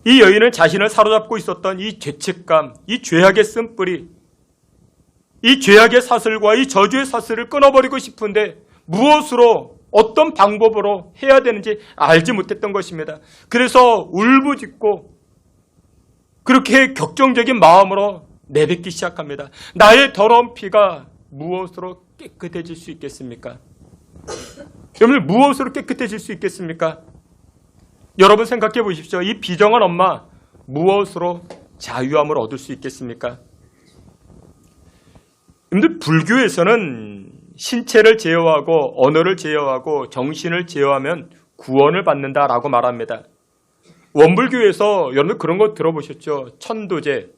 이 여인은 자신을 사로잡고 있었던 이 죄책감, 이 죄악의 쓴뿌리, 이 죄악의 사슬과 이 저주의 사슬을 끊어버리고 싶은데 무엇으로, 어떤 방법으로 해야 되는지 알지 못했던 것입니다. 그래서 울부짖고 그렇게 격정적인 마음으로 내뱉기 시작합니다. 나의 더러운 피가 무엇으로 깨끗해질 수 있겠습니까? 여러분, 무엇으로 깨끗해질 수 있겠습니까? 여러분 생각해 보십시오. 이 비정한 엄마 무엇으로 자유함을 얻을 수 있겠습니까? 여러분들, 불교에서는 신체를 제어하고 언어를 제어하고 정신을 제어하면 구원을 받는다라고 말합니다. 원불교에서 여러분 그런 거 들어보셨죠? 천도제,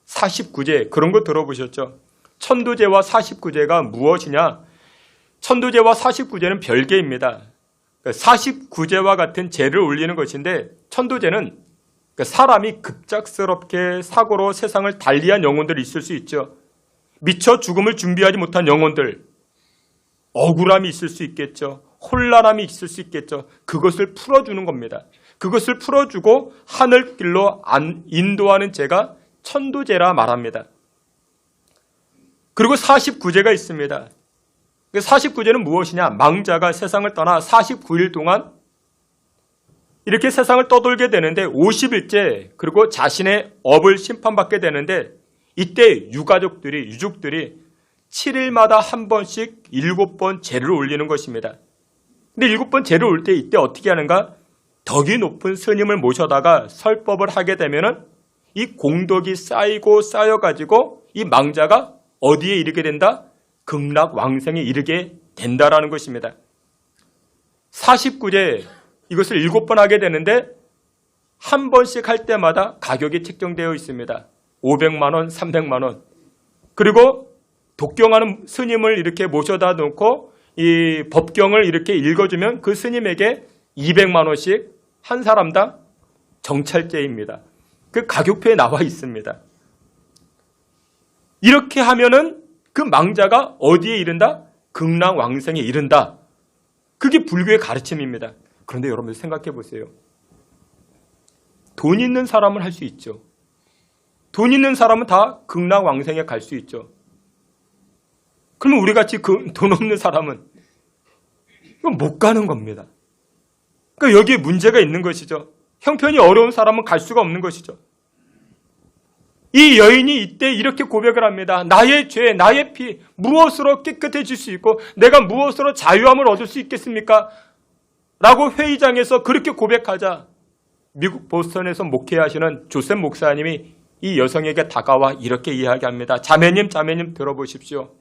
49제 그런 거 들어보셨죠? 천도제와 49제가 무엇이냐? 천도제와 49제는 별개입니다. 49제와 같은 제를 올리는 것인데 천도제는 사람이 급작스럽게 사고로 세상을 달리한 영혼들이 있을 수 있죠. 미처 죽음을 준비하지 못한 영혼들, 억울함이 있을 수 있겠죠. 혼란함이 있을 수 있겠죠. 그것을 풀어주는 겁니다. 그것을 풀어주고 하늘길로 인도하는 제가 천도제라 말합니다. 그리고 49제가 있습니다. 49제는 무엇이냐? 망자가 세상을 떠나 49일 동안 이렇게 세상을 떠돌게 되는데 50일째 그리고 자신의 업을 심판받게 되는데 이때 유족들이 7일마다 한 번씩 7번 제를 올리는 것입니다. 근데 7번 제를 올 때 이때 어떻게 하는가? 덕이 높은 스님을 모셔다가 설법을 하게 되면은 이 공덕이 쌓여가지고 이 망자가 어디에 이르게 된다? 극락왕생에 이르게 된다라는 것입니다. 49제 이것을 7번 하게 되는데 한 번씩 할 때마다 가격이 책정되어 있습니다. 500만 원, 300만 원. 그리고 독경하는 스님을 이렇게 모셔다 놓고 이 법경을 이렇게 읽어주면 그 스님에게 200만 원씩 한 사람당 정찰제입니다. 그 가격표에 나와 있습니다. 이렇게 하면은 그 망자가 어디에 이른다? 극락왕생에 이른다. 그게 불교의 가르침입니다. 그런데 여러분들 생각해 보세요. 돈 있는 사람은 할 수 있죠. 돈 있는 사람은 다 극락왕생에 갈 수 있죠. 그러면 우리같이 돈 없는 사람은 이건 못 가는 겁니다. 그러니까 여기에 문제가 있는 것이죠. 형편이 어려운 사람은 갈 수가 없는 것이죠. 이 여인이 이때 이렇게 고백을 합니다. 나의 죄, 나의 피 무엇으로 깨끗해질 수 있고 내가 무엇으로 자유함을 얻을 수 있겠습니까? 라고 회의장에서 그렇게 고백하자 미국 보스턴에서 목회하시는 조셉 목사님이 이 여성에게 다가와 이렇게 이야기합니다. 자매님 들어보십시오.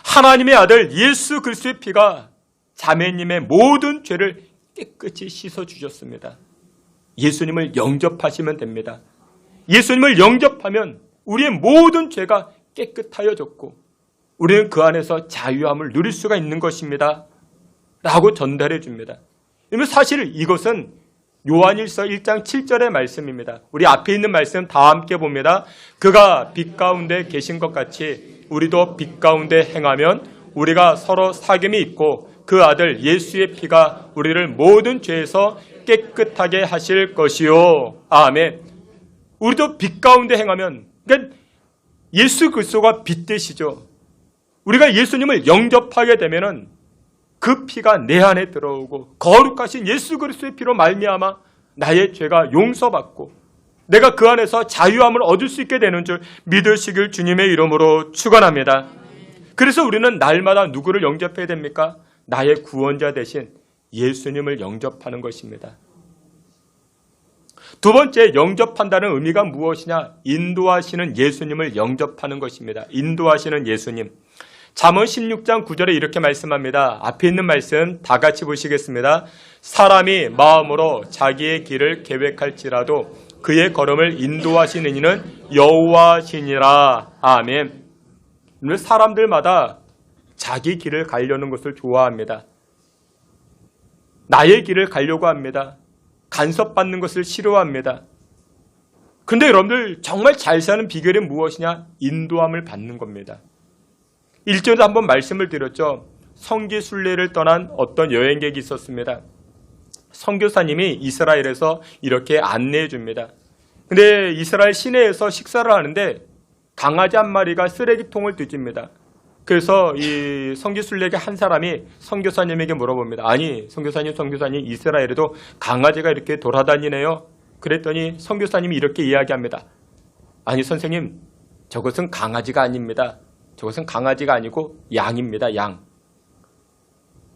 하나님의 아들 예수 그리스도의 피가 자매님의 모든 죄를 깨끗이 씻어주셨습니다. 예수님을 영접하시면 됩니다. 예수님을 영접하면 우리의 모든 죄가 깨끗하여졌고 우리는 그 안에서 자유함을 누릴 수가 있는 것입니다. 라고 전달해 줍니다. 사실 이것은 요한일서 1장 7절의 말씀입니다. 우리 앞에 있는 말씀 다 함께 봅니다. 그가 빛 가운데 계신 것 같이 우리도 빛 가운데 행하면 우리가 서로 사귐이 있고 그 아들 예수의 피가 우리를 모든 죄에서 깨끗하게 하실 것이요. 아멘. 우리도 빛 가운데 행하면, 그러니까 예수 그리스도가 빛 되시죠. 우리가 예수님을 영접하게 되면은 그 피가 내 안에 들어오고 거룩하신 예수 그리스도의 피로 말미암아 나의 죄가 용서받고 내가 그 안에서 자유함을 얻을 수 있게 되는 줄 믿으시길 주님의 이름으로 축원합니다. 그래서 우리는 날마다 누구를 영접해야 됩니까? 나의 구원자 대신 예수님을 영접하는 것입니다. 두 번째, 영접한다는 의미가 무엇이냐? 인도하시는 예수님을 영접하는 것입니다. 인도하시는 예수님. 잠언 16장 9절에 이렇게 말씀합니다. 앞에 있는 말씀 다 같이 보시겠습니다. 사람이 마음으로 자기의 길을 계획할지라도 그의 걸음을 인도하시는 이는 여호와시니라. 아멘. 사람들마다 자기 길을 가려는 것을 좋아합니다. 나의 길을 가려고 합니다. 간섭받는 것을 싫어합니다. 근데 여러분들 정말 잘 사는 비결이 무엇이냐? 인도함을 받는 겁니다. 일전에 한번 말씀을 드렸죠. 성지 순례를 떠난 어떤 여행객이 있었습니다. 선교사님이 이스라엘에서 이렇게 안내해 줍니다. 근데 이스라엘 시내에서 식사를 하는데 강아지 한 마리가 쓰레기통을 뒤집니다. 그래서 이 성지 순례객 한 사람이 선교사님에게 물어봅니다. 아니, 선교사님, 이스라엘에도 강아지가 이렇게 돌아다니네요. 그랬더니 선교사님이 이렇게 이야기합니다. 아니, 선생님, 저것은 강아지가 아닙니다. 저것은 강아지가 아니고 양입니다. 양.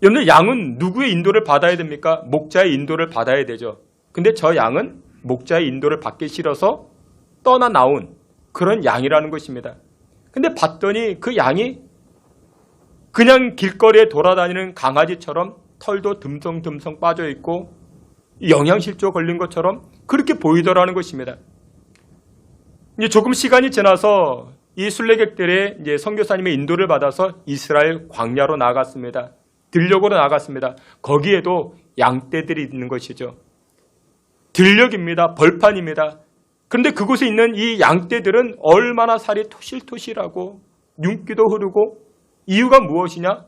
여러분들, 양은 누구의 인도를 받아야 됩니까? 목자의 인도를 받아야 되죠. 근데 저 양은 목자의 인도를 받기 싫어서 떠나 나온 그런 양이라는 것입니다. 근데 봤더니 그 양이 그냥 길거리에 돌아다니는 강아지처럼 털도 듬성듬성 빠져있고 영양실조 걸린 것처럼 그렇게 보이더라는 것입니다. 이제 조금 시간이 지나서 이 순례객들의 이제 선교사님의 인도를 받아서 이스라엘 광야로 나갔습니다. 들녘으로 나갔습니다. 거기에도 양떼들이 있는 것이죠. 들녘입니다. 벌판입니다. 그런데 그곳에 있는 이 양떼들은 얼마나 살이 토실토실하고 윤기도 흐르고 이유가 무엇이냐?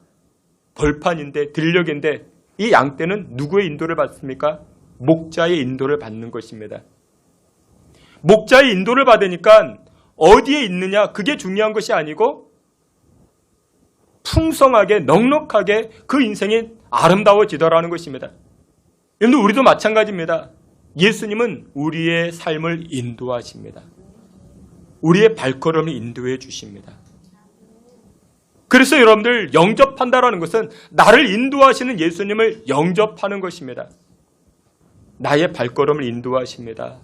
벌판인데 들녘인데 이 양떼는 누구의 인도를 받습니까? 목자의 인도를 받는 것입니다. 목자의 인도를 받으니까 어디에 있느냐? 그게 중요한 것이 아니고 풍성하게 넉넉하게 그 인생이 아름다워지더라는 것입니다. 여러분, 우리도 마찬가지입니다. 예수님은 우리의 삶을 인도하십니다. 우리의 발걸음을 인도해 주십니다. 그래서 여러분들, 영접한다라는 것은 나를 인도하시는 예수님을 영접하는 것입니다. 나의 발걸음을 인도하십니다.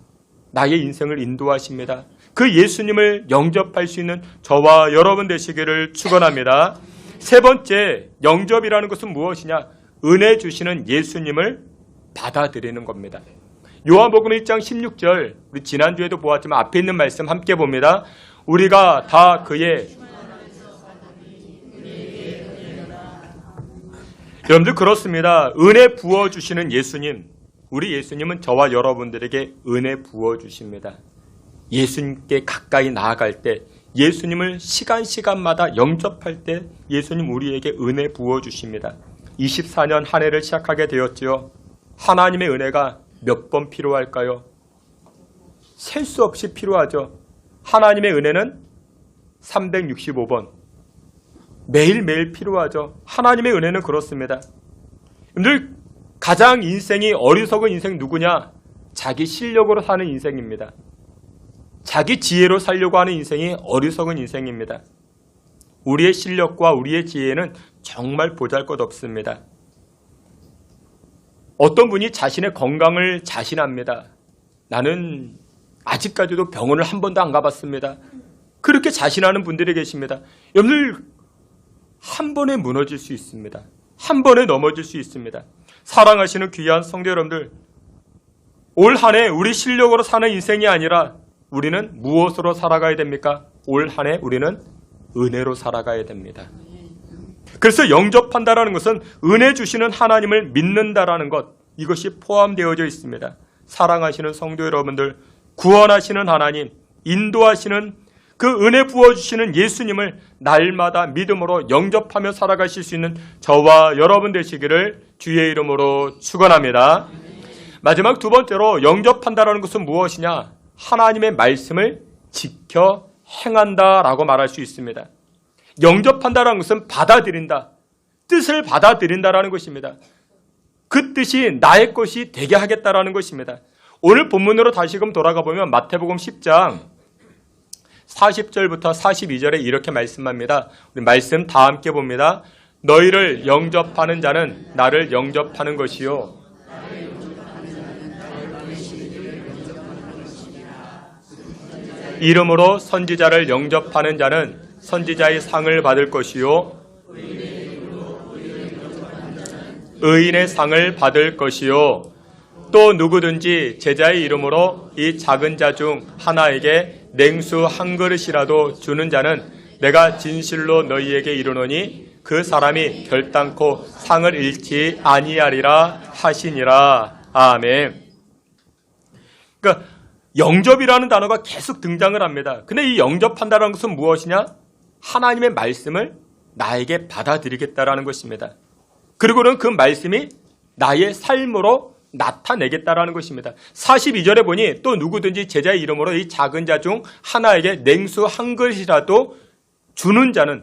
나의 인생을 인도하십니다. 그 예수님을 영접할 수 있는 저와 여러분 되시기를 축원합니다. 세 번째, 영접이라는 것은 무엇이냐? 은혜 주시는 예수님을 받아들이는 겁니다. 요한복음 1장 16절, 우리 지난주에도 보았지만 앞에 있는 말씀 함께 봅니다. 우리가 다 그의 여러분들 그렇습니다. 은혜 부어주시는 예수님, 우리 예수님은 저와 여러분들에게 은혜 부어주십니다. 예수님께 가까이 나아갈 때, 예수님을 시간마다 영접할 때 예수님 우리에게 은혜 부어주십니다. 24년 한 해를 시작하게 되었지요. 하나님의 은혜가 몇 번 필요할까요? 셀 수 없이 필요하죠. 하나님의 은혜는 365번. 매일매일 필요하죠. 하나님의 은혜는 그렇습니다. 여러분들, 가장 인생이 어리석은 인생 누구냐? 자기 실력으로 사는 인생입니다. 자기 지혜로 살려고 하는 인생이 어리석은 인생입니다. 우리의 실력과 우리의 지혜는 정말 보잘것없습니다. 어떤 분이 자신의 건강을 자신합니다. 나는 아직까지도 병원을 한 번도 안 가봤습니다. 그렇게 자신하는 분들이 계십니다. 여러분들, 한 번에 무너질 수 있습니다. 한 번에 넘어질 수 있습니다. 사랑하시는 귀한 성도 여러분들, 올 한 해 우리 실력으로 사는 인생이 아니라 우리는 무엇으로 살아가야 됩니까? 올 한 해 우리는 은혜로 살아가야 됩니다. 그래서 영접한다라는 것은 은혜 주시는 하나님을 믿는다라는 것, 이것이 포함되어져 있습니다. 사랑하시는 성도 여러분들, 구원하시는 하나님, 인도하시는 그 은혜 부어주시는 예수님을 날마다 믿음으로 영접하며 살아가실 수 있는 저와 여러분 되시기를 주의 이름으로 축원합니다. 마지막 두 번째로 영접한다라는 것은 무엇이냐? 하나님의 말씀을 지켜 행한다라고 말할 수 있습니다. 영접한다라는 것은 받아들인다. 뜻을 받아들인다라는 것입니다. 그 뜻이 나의 것이 되게 하겠다라는 것입니다. 오늘 본문으로 다시금 돌아가 보면 마태복음 10장 40절부터 42절에 이렇게 말씀합니다. 우리 말씀 다 함께 봅니다. 너희를 영접하는 자는 나를 영접하는 것이요. 이름으로 선지자를 영접하는 자는 선지자의 상을 받을 것이요. 의인의 상을 받을 것이요 또 누구든지 제자의 이름으로 이 작은 자 중 하나에게 냉수 한 그릇이라도 주는 자는 내가 진실로 너희에게 이르노니 그 사람이 결단코 상을 잃지 아니하리라 하시니라. 아멘. 그러니까 영접이라는 단어가 계속 등장을 합니다. 근데 이 영접한다는 것은 무엇이냐? 하나님의 말씀을 나에게 받아들이겠다라는 것입니다. 그리고는 그 말씀이 나의 삶으로 나타내겠다라는 것입니다. 42절에 보니 또 누구든지 제자의 이름으로 이 작은 자 중 하나에게 냉수 한 그릇이라도 주는 자는,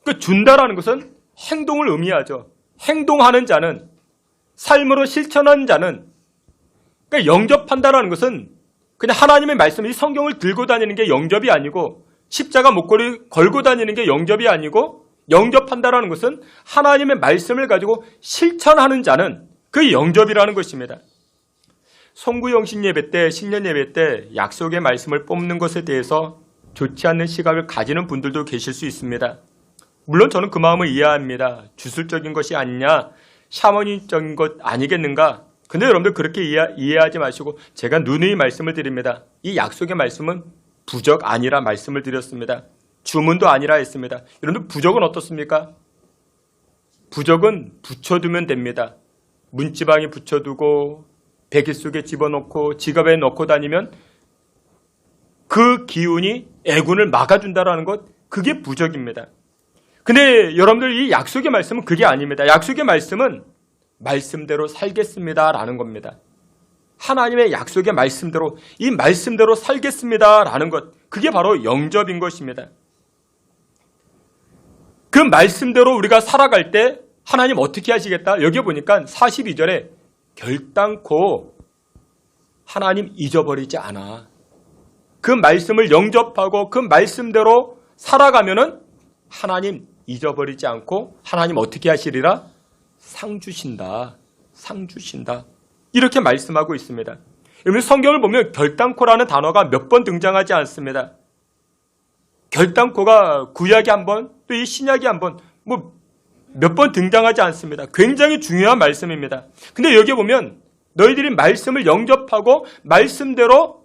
그 준다라는 것은 행동을 의미하죠. 행동하는 자는, 삶으로 실천하는 자는, 그러니까 영접한다라는 것은 그냥 하나님의 말씀, 이 성경을 들고 다니는 게 영접이 아니고 십자가 목걸이 걸고 다니는 게 영접이 아니고 영접한다라는 것은 하나님의 말씀을 가지고 실천하는 자는 그 영접이라는 것입니다. 송구영신 예배 때, 신년 예배 때 약속의 말씀을 뽑는 것에 대해서 좋지 않는 시각을 가지는 분들도 계실 수 있습니다. 물론 저는 그 마음을 이해합니다. 주술적인 것이 아니냐, 샤머니적인 것 아니겠는가. 근데 여러분들 그렇게 이해하지 마시고 제가 누누이 말씀을 드립니다. 이 약속의 말씀은 부적 아니라 말씀을 드렸습니다. 주문도 아니라 했습니다. 여러분들 부적은 어떻습니까? 부적은 붙여두면 됩니다. 문지방에 붙여두고 베개 속에 집어넣고 지갑에 넣고 다니면 그 기운이 애군을 막아준다라는 것, 그게 부적입니다. 근데 여러분들 이 약속의 말씀은 그게 아닙니다. 약속의 말씀은 말씀대로 살겠습니다라는 겁니다. 하나님의 약속의 말씀대로, 이 말씀대로 살겠습니다라는 것, 그게 바로 영접인 것입니다. 그 말씀대로 우리가 살아갈 때 하나님 어떻게 하시겠다? 여기 보니까 42절에 결단코 하나님 잊어버리지 않아. 그 말씀을 영접하고 그 말씀대로 살아가면은 하나님 잊어버리지 않고 하나님 어떻게 하시리라? 상 주신다. 상 주신다. 이렇게 말씀하고 있습니다. 여러분 성경을 보면 결단코라는 단어가 몇 번 등장하지 않습니다. 결단코가 구약에 한 번, 또 이 신약에 한 번, 몇 번 등장하지 않습니다. 굉장히 중요한 말씀입니다. 근데 여기 보면 너희들이 말씀을 영접하고 말씀대로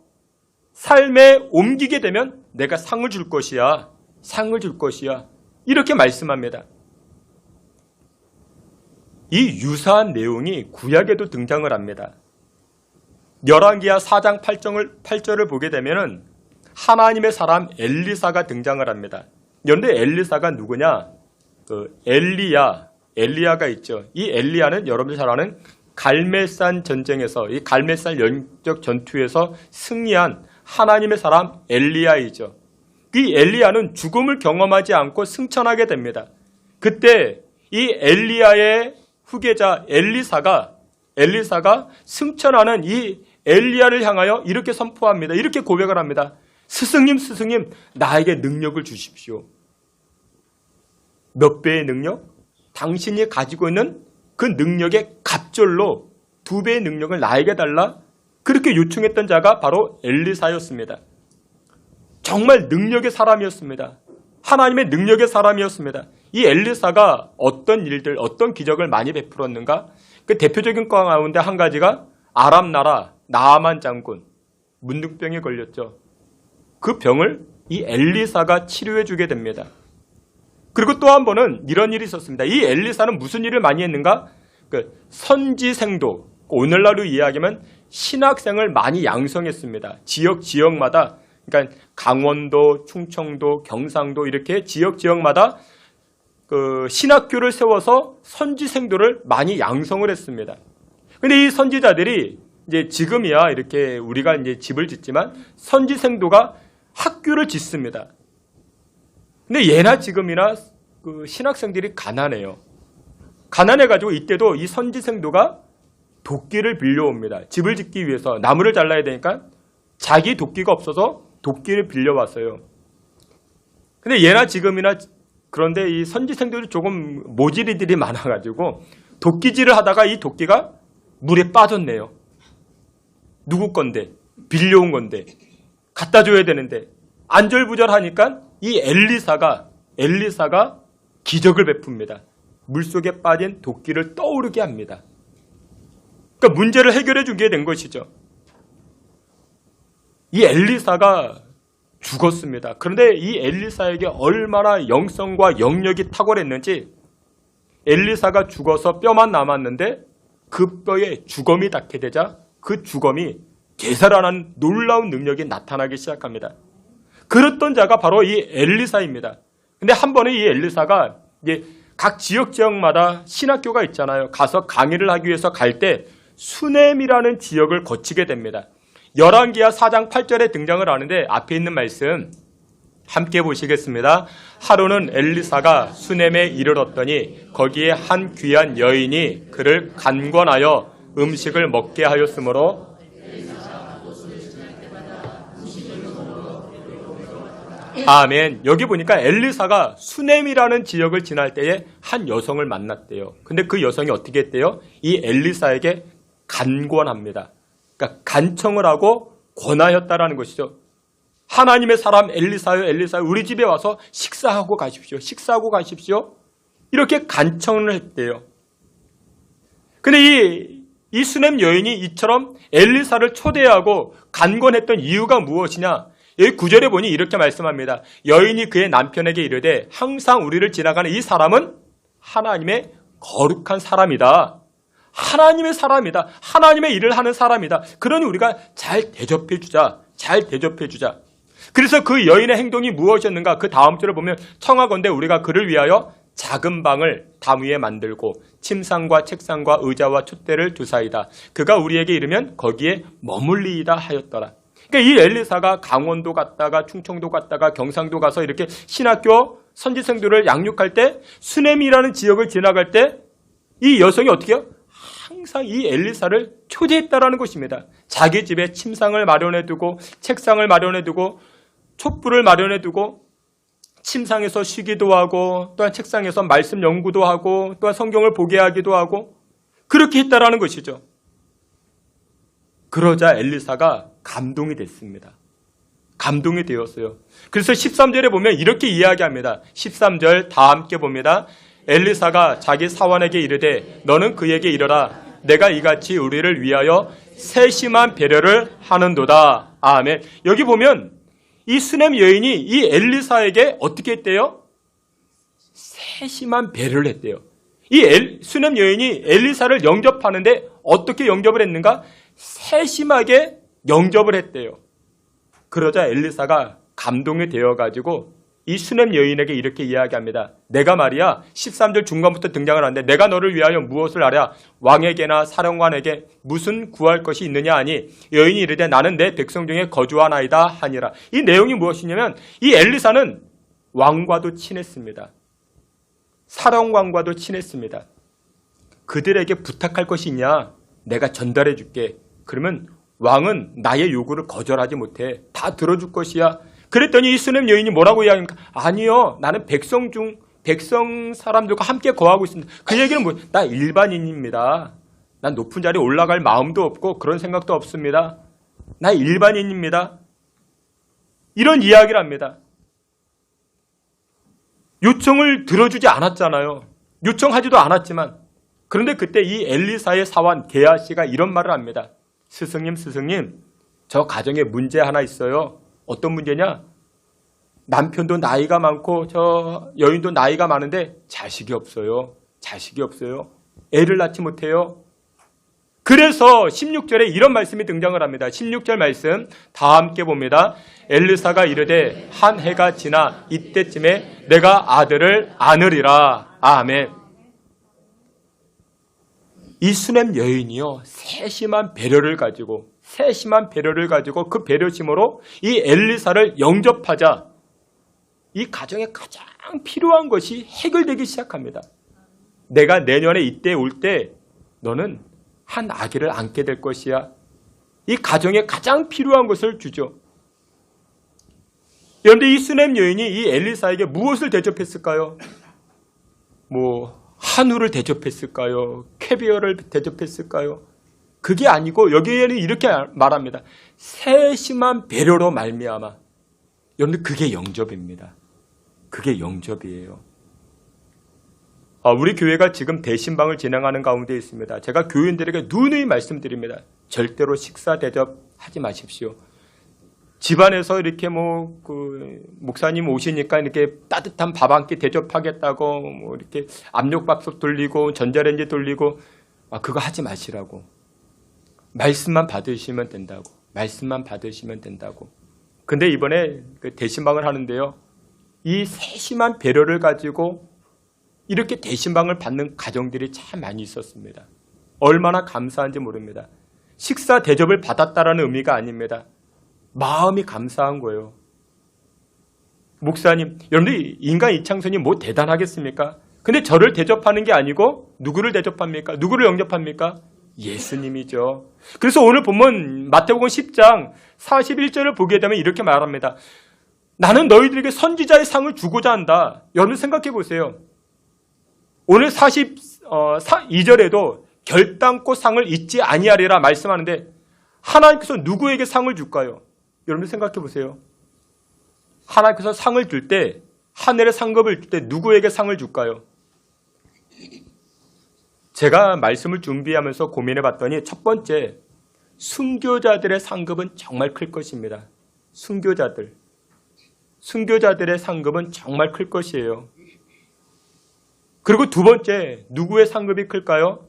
삶에 옮기게 되면 내가 상을 줄 것이야. 상을 줄 것이야. 이렇게 말씀합니다. 이 유사한 내용이 구약에도 등장을 합니다. 열왕기하 4장 8절을 보게 되면은 하나님의 사람 엘리사가 등장을 합니다. 그런데 엘리사가 누구냐? 엘리야가 있죠. 이 엘리야는 여러분들 잘 아는 갈멜산 전쟁에서, 이 갈멜산 영적 전투에서 승리한 하나님의 사람 엘리야이죠. 이 엘리야는 죽음을 경험하지 않고 승천하게 됩니다. 그때 이 엘리야의 후계자 엘리사가 승천하는 이 엘리야를 향하여 이렇게 선포합니다. 이렇게 고백을 합니다. 스승님, 나에게 능력을 주십시오. 몇 배의 능력? 당신이 가지고 있는 그 능력의 갑절로 2배의 능력을 나에게 달라? 그렇게 요청했던 자가 바로 엘리사였습니다. 정말 능력의 사람이었습니다. 하나님의 능력의 사람이었습니다. 이 엘리사가 어떤 일들, 어떤 기적을 많이 베풀었는가? 그 대표적인 거 가운데 한 가지가 아람 나라 나아만 장군, 문둥병에 걸렸죠. 그 병을 이 엘리사가 치료해 주게 됩니다. 그리고 또 한 번은 이런 일이 있었습니다. 이 엘리사는 무슨 일을 많이 했는가? 선지생도, 오늘날로 이야기하면 신학생을 많이 양성했습니다. 지역마다, 그러니까 강원도, 충청도, 경상도 이렇게 지역마다 신학교를 세워서 선지생도를 많이 양성을 했습니다. 근데 이 선지자들이 이제 지금이야 이렇게 우리가 이제 집을 짓지만 선지생도가 학교를 짓습니다. 근데 예나 지금이나 신학생들이 가난해요. 가난해가지고 이때도 이 선지생도가 도끼를 빌려옵니다. 집을 짓기 위해서 나무를 잘라야 되니까 자기 도끼가 없어서 도끼를 빌려왔어요. 근데 예나 지금이나 그런데 이 선지생들이 조금 모질이들이 많아가지고 도끼질을 하다가 이 도끼가 물에 빠졌네요. 누구 건데? 빌려온 건데. 갖다 줘야 되는데. 안절부절하니까 이 엘리사가 기적을 베풉니다. 물속에 빠진 도끼를 떠오르게 합니다. 그러니까 문제를 해결해 주게 된 것이죠. 이 엘리사가 죽었습니다. 그런데 이 엘리사에게 얼마나 영성과 영력이 탁월했는지 엘리사가 죽어서 뼈만 남았는데 그 뼈에 주검이 닿게 되자 그 주검이 되살아나는 놀라운 능력이 나타나기 시작합니다. 그랬던 자가 바로 이 엘리사입니다. 근데 한 번에 이 엘리사가 이제 각 지역마다 신학교가 있잖아요. 가서 강의를 하기 위해서 갈 때 수넴이라는 지역을 거치게 됩니다. 열왕기하 4장 8절에 등장을 하는데 앞에 있는 말씀 함께 보시겠습니다. 하루는 엘리사가 수넴에 이르렀더니 거기에 한 귀한 여인이 그를 간권하여 음식을 먹게 하였으므로 아멘. 여기 보니까 엘리사가 수넴이라는 지역을 지날 때에 한 여성을 만났대요. 근데 그 여성이 어떻게 했대요? 이 엘리사에게 간권합니다. 그러니까 간청을 하고 권하였다라는 것이죠. 하나님의 사람 엘리사요, 엘리사요, 우리 집에 와서 식사하고 가십시오. 식사하고 가십시오. 이렇게 간청을 했대요. 근데 이 수넴 여인이 이처럼 엘리사를 초대하고 간권했던 이유가 무엇이냐? 여기 9절에 보니 이렇게 말씀합니다. 여인이 그의 남편에게 이르되 항상 우리를 지나가는 이 사람은 하나님의 거룩한 사람이다. 하나님의 사람이다. 하나님의 일을 하는 사람이다. 그러니 우리가 잘 대접해주자. 잘 대접해주자. 그래서 그 여인의 행동이 무엇이었는가? 그 다음 절을 보면 청하건대 우리가 그를 위하여 작은 방을 담 위에 만들고 침상과 책상과 의자와 촛대를 두사이다. 그가 우리에게 이르면 거기에 머물리이다 하였더라. 그러니까 이 엘리사가 강원도 갔다가 충청도 갔다가 경상도 가서 이렇게 신학교 선지생들을 양육할 때 수넴이라는 지역을 지나갈 때 이 여성이 어떻게 해요? 항상 이 엘리사를 초대했다라는 것입니다. 자기 집에 침상을 마련해 두고 책상을 마련해 두고 촛불을 마련해 두고 침상에서 쉬기도 하고 또한 책상에서 말씀 연구도 하고 또한 성경을 보게 하기도 하고 그렇게 했다라는 것이죠. 그러자 엘리사가 감동이 됐습니다. 감동이 되었어요. 그래서 13절에 보면 이렇게 이야기합니다. 13절 다 함께 봅니다. 엘리사가 자기 사환에게 이르되 너는 그에게 이르라 내가 이같이 우리를 위하여 세심한 배려를 하는도다. 아멘. 여기 보면 이 수넴 여인이 이 엘리사에게 어떻게 했대요? 세심한 배려를 했대요. 이 수넴 여인이 엘리사를 영접하는데 어떻게 영접을 했는가? 세심하게 영접을 했대요. 그러자 엘리사가 감동이 되어가지고 이 수넴 여인에게 이렇게 이야기합니다. 내가 말이야 13절 중간부터 등장을 하는데 내가 너를 위하여 무엇을 하랴 왕에게나 사령관에게 무슨 구할 것이 있느냐 하니 여인이 이르되 나는 내 백성 중에 거주하나이다 하니라. 이 내용이 무엇이냐면 이 엘리사는 왕과도 친했습니다. 사령관과도 친했습니다. 그들에게 부탁할 것이 있냐? 내가 전달해 줄게. 그러면 왕은 나의 요구를 거절하지 못해. 다 들어줄 것이야. 그랬더니 이 수넴 여인이 뭐라고 이야기합니까? 아니요. 나는 백성 사람들과 함께 거하고 있습니다. 그 얘기는 뭐, 나 일반인입니다. 난 높은 자리에 올라갈 마음도 없고 그런 생각도 없습니다. 나 일반인입니다. 이런 이야기를 합니다. 요청을 들어주지 않았잖아요. 요청하지도 않았지만 그런데 그때 이 엘리사의 사환 게하시가 이런 말을 합니다. 스승님, 저 가정에 문제 하나 있어요. 어떤 문제냐? 남편도 나이가 많고 저 여인도 나이가 많은데 자식이 없어요. 애를 낳지 못해요. 그래서 16절에 이런 말씀이 등장을 합니다. 16절 말씀 다 함께 봅니다. 엘리사가 이르되 한 해가 지나 이때쯤에 내가 아들을 안으리라. 아멘. 이 수넴 여인이요 세심한 배려를 가지고 그 배려심으로 이 엘리사를 영접하자 이 가정에 가장 필요한 것이 해결되기 시작합니다. 내가 내년에 이때 올 때 너는 한 아기를 안게 될 것이야. 이 가정에 가장 필요한 것을 주죠. 그런데 이 수넴 여인이 이 엘리사에게 무엇을 대접했을까요? 한우를 대접했을까요? 캐비어를 대접했을까요? 그게 아니고 여기에는 이렇게 말합니다. 세심한 배려로 말미암아. 여러분들 그게 영접입니다. 그게 영접이에요. 우리 교회가 지금 대신방을 진행하는 가운데 있습니다. 제가 교인들에게 누누이 말씀드립니다. 절대로 식사 대접하지 마십시오. 집안에서 이렇게 목사님 오시니까 이렇게 따뜻한 밥 한 끼 대접하겠다고 이렇게 압력밥솥 돌리고 전자레인지 돌리고 그거 하지 마시라고. 말씀만 받으시면 된다고. 말씀만 받으시면 된다고. 근데 이번에 그 대신방을 하는데요. 이 세심한 배려를 가지고 이렇게 대신방을 받는 가정들이 참 많이 있었습니다. 얼마나 감사한지 모릅니다. 식사 대접을 받았다라는 의미가 아닙니다. 마음이 감사한 거예요. 목사님, 여러분들 인간 이창선이 뭐 대단하겠습니까? 근데 저를 대접하는 게 아니고 누구를 대접합니까? 누구를 영접합니까? 예수님이죠. 그래서 오늘 보면 마태복음 10장 41절을 보게 되면 이렇게 말합니다. 나는 너희들에게 선지자의 상을 주고자 한다. 여러분 생각해 보세요. 오늘 42절에도 결단코 상을 잊지 아니하리라 말씀하는데 하나님께서 누구에게 상을 줄까요? 여러분 생각해 보세요. 하나님께서 상을 줄 때, 하늘의 상급을 줄 때 누구에게 상을 줄까요? 제가 말씀을 준비하면서 고민해 봤더니 첫 번째, 순교자들의 상급은 정말 클 것입니다. 순교자들의 상급은 정말 클 것이에요. 그리고 두 번째, 누구의 상급이 클까요?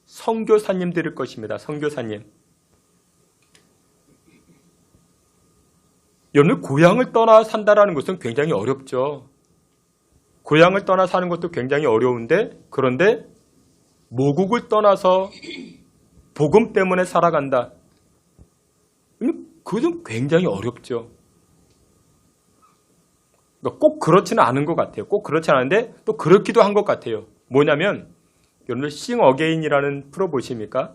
선교사님들일 것입니다. 선교사님. 여러분, 고향을 떠나 산다라는 것은 굉장히 어렵죠. 고향을 떠나 사는 것도 굉장히 어려운데, 그런데 모국을 떠나서 복음 때문에 살아간다. 그것은 굉장히 어렵죠. 꼭 그렇지는 않은 것 같아요. 꼭 그렇지 않은데 또 그렇기도 한 것 같아요. 뭐냐면 여러분들 싱 어게인이라는 프로 보십니까?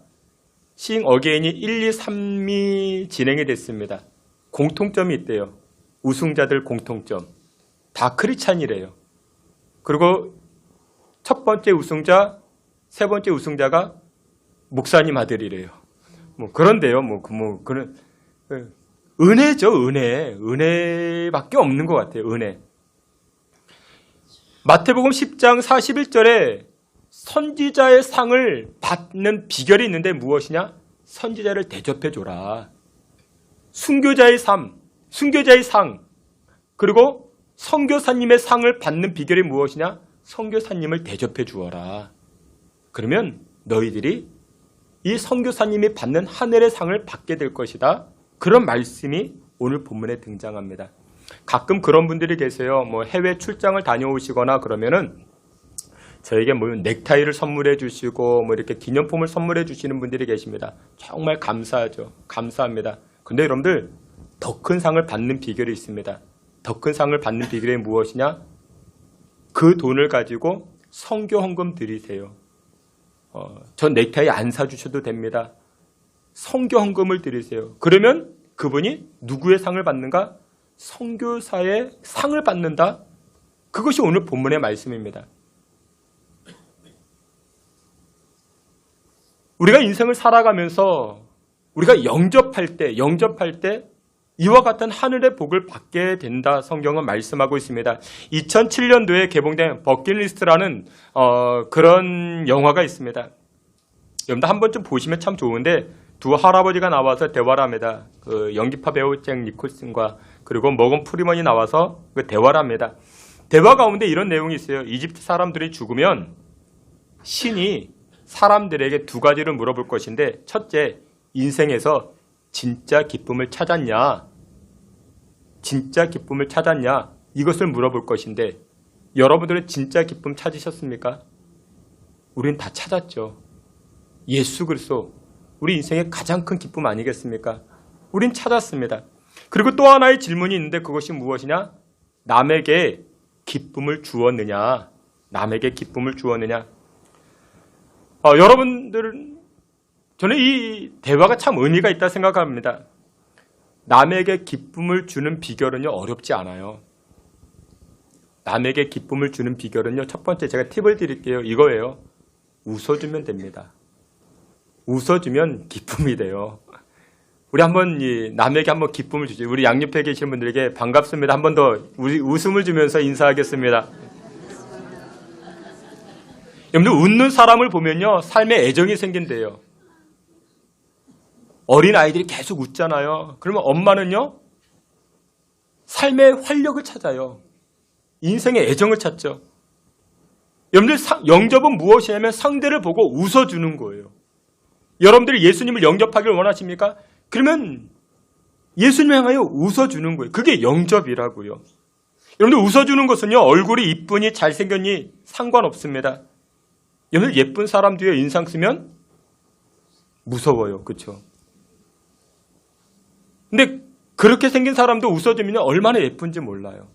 싱 어게인이 1, 2, 3이 진행이 됐습니다. 공통점이 있대요. 우승자들 공통점. 다 크리스찬이래요. 그리고 첫 번째 우승자, 세 번째 우승자가 목사님 아들이래요. 그런데요. 그런 은혜죠, 은혜. 은혜밖에 없는 것 같아요, 은혜. 마태복음 10장 41절에 선지자의 상을 받는 비결이 있는데 무엇이냐? 선지자를 대접해줘라. 순교자의 삶, 순교자의 상, 그리고 선교사님의 상을 받는 비결이 무엇이냐? 선교사님을 대접해 주어라. 그러면 너희들이 이 선교사님이 받는 하늘의 상을 받게 될 것이다. 그런 말씀이 오늘 본문에 등장합니다. 가끔 그런 분들이 계세요. 해외 출장을 다녀오시거나 그러면은 저에게 넥타이를 선물해 주시고 이렇게 기념품을 선물해 주시는 분들이 계십니다. 정말 감사하죠. 감사합니다. 근데 여러분들 더 큰 상을 받는 비결이 있습니다. 더 큰 상을 받는 비결이 무엇이냐? 그 돈을 가지고 선교 헌금 드리세요. 전 넥타이 안 사주셔도 됩니다. 선교 헌금을 드리세요. 그러면 그분이 누구의 상을 받는가? 선교사의 상을 받는다. 그것이 오늘 본문의 말씀입니다. 우리가 인생을 살아가면서 우리가 영접할 때 이와 같은 하늘의 복을 받게 된다. 성경은 말씀하고 있습니다. 2007년도에 개봉된 버킷리스트라는 그런 영화가 있습니다. 여러분들 한 번쯤 보시면 참 좋은데 두 할아버지가 나와서 대화를 합니다. 그 연기파 배우 잭 니콜슨과 그리고 머건 프리먼이 나와서 그 대화를 합니다. 대화 가운데 이런 내용이 있어요. 이집트 사람들이 죽으면 신이 사람들에게 두 가지를 물어볼 것인데 첫째, 인생에서 진짜 기쁨을 찾았냐? 진짜 기쁨을 찾았냐? 이것을 물어볼 것인데 여러분들은 진짜 기쁨 찾으셨습니까? 우린 다 찾았죠. 예수 그리스도 우리 인생의 가장 큰 기쁨 아니겠습니까? 우린 찾았습니다. 그리고 또 하나의 질문이 있는데 그것이 무엇이냐? 남에게 기쁨을 주었느냐? 남에게 기쁨을 주었느냐? 여러분들은 저는 이 대화가 참 의미가 있다 생각합니다. 남에게 기쁨을 주는 비결은요, 어렵지 않아요. 남에게 기쁨을 주는 비결은요, 첫 번째 제가 팁을 드릴게요. 이거예요. 웃어주면 됩니다. 웃어주면 기쁨이 돼요. 우리 한번 남에게 한번 기쁨을 주죠. 우리 양옆에 계신 분들에게 반갑습니다. 한 번 더 웃음을 주면서 인사하겠습니다. 여러분들 웃는 사람을 보면요, 삶에 애정이 생긴대요. 어린 아이들이 계속 웃잖아요. 그러면 엄마는요, 삶의 활력을 찾아요. 인생의 애정을 찾죠. 여러분들 영접은 무엇이냐면 상대를 보고 웃어주는 거예요. 여러분들이 예수님을 영접하기를 원하십니까? 그러면 예수님을 향하여 웃어주는 거예요. 그게 영접이라고요. 여러분들 웃어주는 것은요, 얼굴이 이쁘니 잘생겼니 상관없습니다. 여러분들 예쁜 사람 뒤에 인상 쓰면 무서워요. 그렇죠? 근데 그렇게 생긴 사람도 웃어주면 얼마나 예쁜지 몰라요.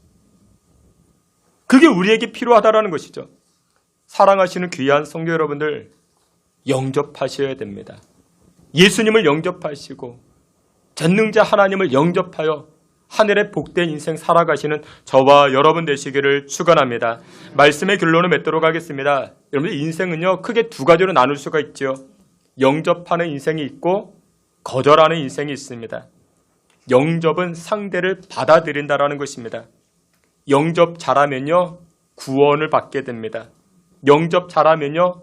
그게 우리에게 필요하다라는 것이죠. 사랑하시는 귀한 성도 여러분들, 영접하셔야 됩니다. 예수님을 영접하시고 전능자 하나님을 영접하여 하늘의 복된 인생 살아가시는 저와 여러분 되시기를 축원합니다. 말씀의 결론을 맺도록 하겠습니다. 여러분들 인생은요, 크게 두 가지로 나눌 수가 있죠. 영접하는 인생이 있고 거절하는 인생이 있습니다. 영접은 상대를 받아들인다라는 것입니다. 영접 잘하면요, 구원을 받게 됩니다. 영접 잘하면요,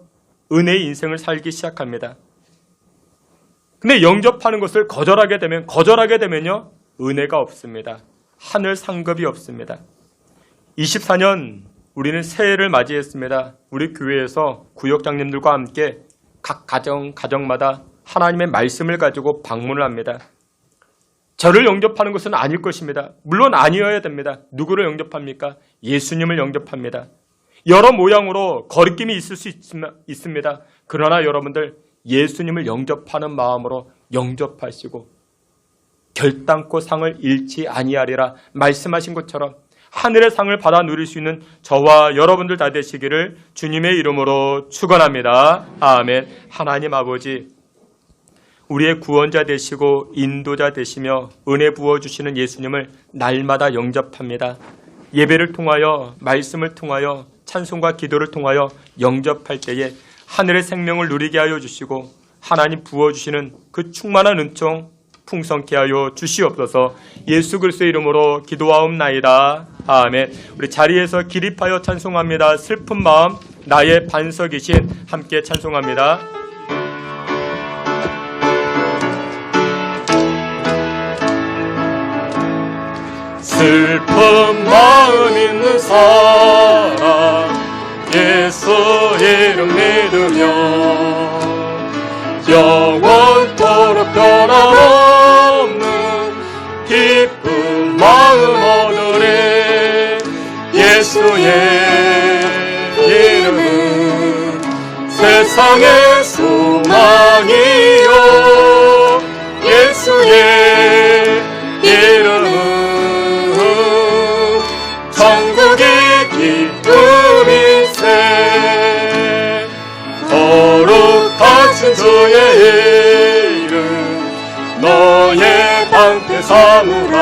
은혜의 인생을 살기 시작합니다. 근데 영접하는 것을 거절하게 되면요, 은혜가 없습니다. 하늘 상급이 없습니다. 24년 우리는 새해를 맞이했습니다. 우리 교회에서 구역장님들과 함께 각 가정마다 하나님의 말씀을 가지고 방문을 합니다. 저를 영접하는 것은 아닐 것입니다. 물론 아니어야 됩니다. 누구를 영접합니까? 예수님을 영접합니다. 여러 모양으로 거리낌이 있을 수 있습니다. 그러나 여러분들 예수님을 영접하는 마음으로 영접하시고 결단코 상을 잃지 아니하리라 말씀하신 것처럼 하늘의 상을 받아 누릴 수 있는 저와 여러분들 다 되시기를 주님의 이름으로 축원합니다. 아멘. 하나님 아버지, 우리의 구원자 되시고 인도자 되시며 은혜 부어주시는 예수님을 날마다 영접합니다. 예배를 통하여, 말씀을 통하여, 찬송과 기도를 통하여 영접할 때에 하늘의 생명을 누리게 하여 주시고 하나님 부어주시는 그 충만한 은총 풍성케 하여 주시옵소서. 예수 그리스도의 이름으로 기도하옵나이다. 아멘. 우리 자리에서 기립하여 찬송합니다. 슬픈 마음 나의 반석이신 함께 찬송합니다. 슬픈 마음 있는 사람 예수 이름 믿으며 영원토록 변함없는 기쁜 마음 얻으리. 예수의 이름은 세상의 소망이요 예수의 이름은 천국의 기쁨일세. 거룩하신 주의 이름 너의 방패 삼으라.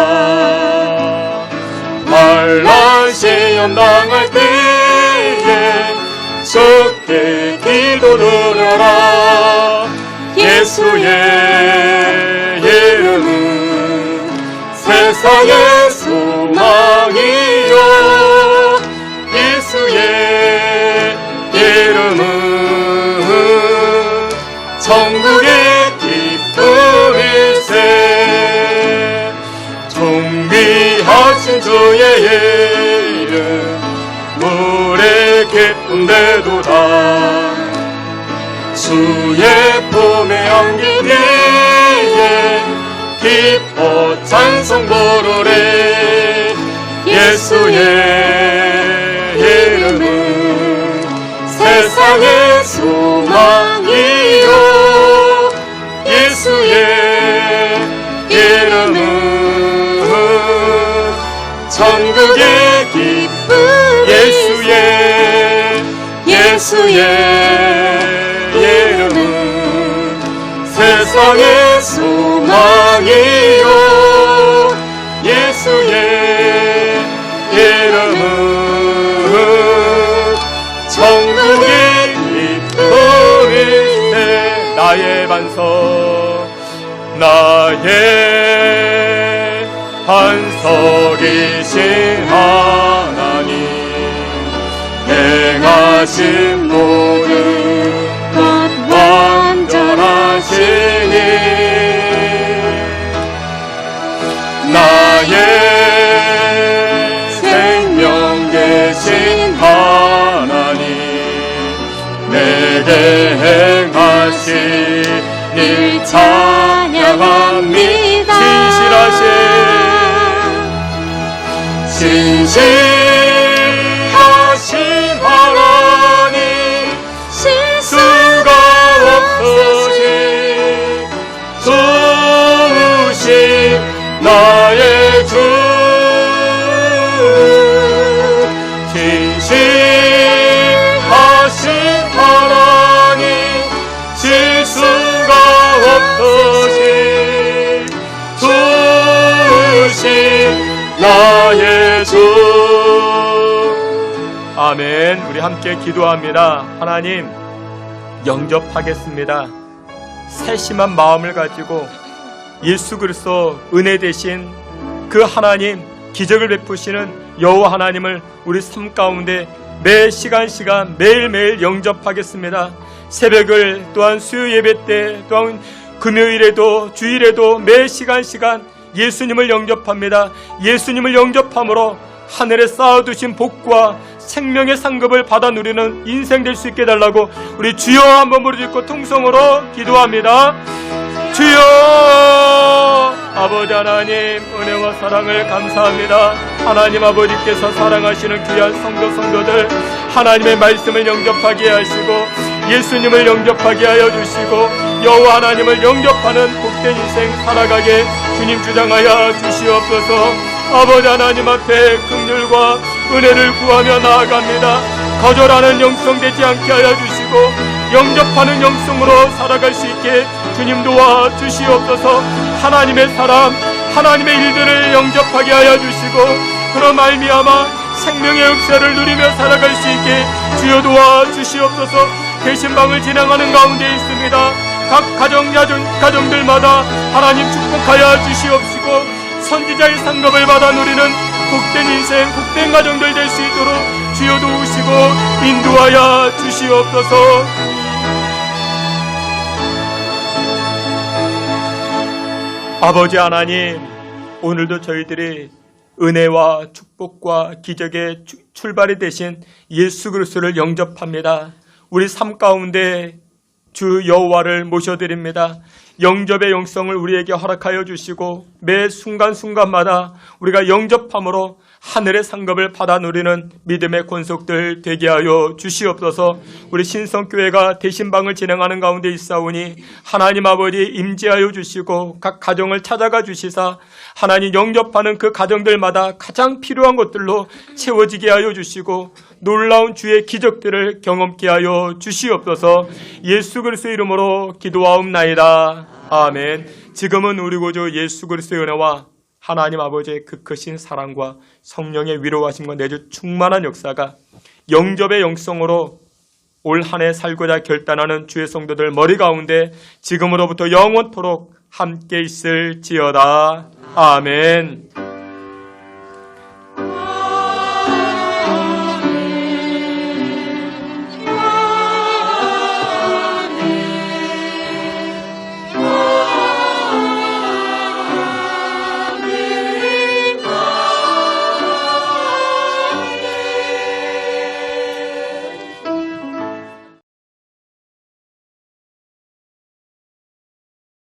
환난 시험 당할 때에 주께 기도 드려라. 예수의 이름은 세상의 소망이요 예수의 이름은 천국의 기쁨일세. 존귀하신 주의 이름 물의 기쁨 되도다. 주의 품에 안긴 이에 기뻐 찬송 부르리. 예수의 이름은 세상의 소망이요 예수의 이름은 천국의 기쁨. 예수의 이름은 세상의 소망이요 예수의 이름은 천국의 기쁨일세. 나의 반석 나의 반석이신 하나님 행하신 모든 대행하시니 찬양합니다. 진실하신 하나님 실수가 없으신 좋으신 나의 주 진실하신 하나님 실수가 없으신 좋으신 나의 주. 아멘. 우리 함께 기도합니다. 하나님, 영접하겠습니다. 세심한 마음을 가지고 예수 그리스도 은혜 대신 그 하나님, 기적을 베푸시는 여호와 하나님을 우리 삶 가운데 매 시간 매일매일 영접하겠습니다. 새벽을 또한 수요 예배 때 또한 금요일에도 주일에도 매 시간 예수님을 영접합니다. 예수님을 영접함으로 하늘에 쌓아두신 복과 생명의 상급을 받아 누리는 인생 될 수 있게 해달라고 우리 주여 한번 부르짖고 통성으로 기도합니다. 주여, 아버지 하나님 은혜와 사랑을 감사합니다. 하나님 아버지께서 사랑하시는 귀한 성도들 하나님의 말씀을 영접하게 하시고 예수님을 영접하게 하여 주시고 여호와 하나님을 영접하는 복된 인생 살아가게 주님 주장하여 주시옵소서. 아버지 하나님 앞에 긍휼과 은혜를 구하며 나아갑니다. 거절하는 영성 되지 않게 하여 주시고 영접하는 영성으로 살아갈 수 있게 주님 도와 주시옵소서. 하나님의 사람, 하나님의 일들을 영접하게 하여 주시고 그런 말미암아 생명의 역사를 누리며 살아갈 수 있게 주여 도와 주시옵소서. 계신방을 진행하는 가운데 있습니다. 각 가정들마다 하나님 축복하여 주시옵시고 선지자의 상급을 받아 누리는 복된 인생, 복된 가정들 될 수 있도록 주여 도우시고 인도하여 주시옵소서. 아버지 하나님, 오늘도 저희들이 은혜와 축복과 기적의 출발이 되신 예수 그리스도를 영접합니다. 우리 삶 가운데 주 여호와를 모셔드립니다. 영접의 영성을 우리에게 허락하여 주시고 매 순간순간마다 우리가 영접함으로 하늘의 상급을 받아 누리는 믿음의 권속들 되게 하여 주시옵소서. 우리 신성교회가 대신방을 진행하는 가운데 있사오니 하나님 아버지 임재하여 주시고 각 가정을 찾아가 주시사 하나님 영접하는 그 가정들마다 가장 필요한 것들로 채워지게 하여 주시고 놀라운 주의 기적들을 경험케 하여 주시옵소서. 예수 그리스도의 이름으로 기도하옵나이다. 아멘. 지금은 우리 구주 예수 그리스도의 은혜와 하나님 아버지의 그 크신 사랑과 성령의 위로하심과 내주 충만한 역사가 영접의 영성으로 올 한 해 살고자 결단하는 주의 성도들 머리 가운데 지금으로부터 영원토록 함께 있을지어다. 아멘.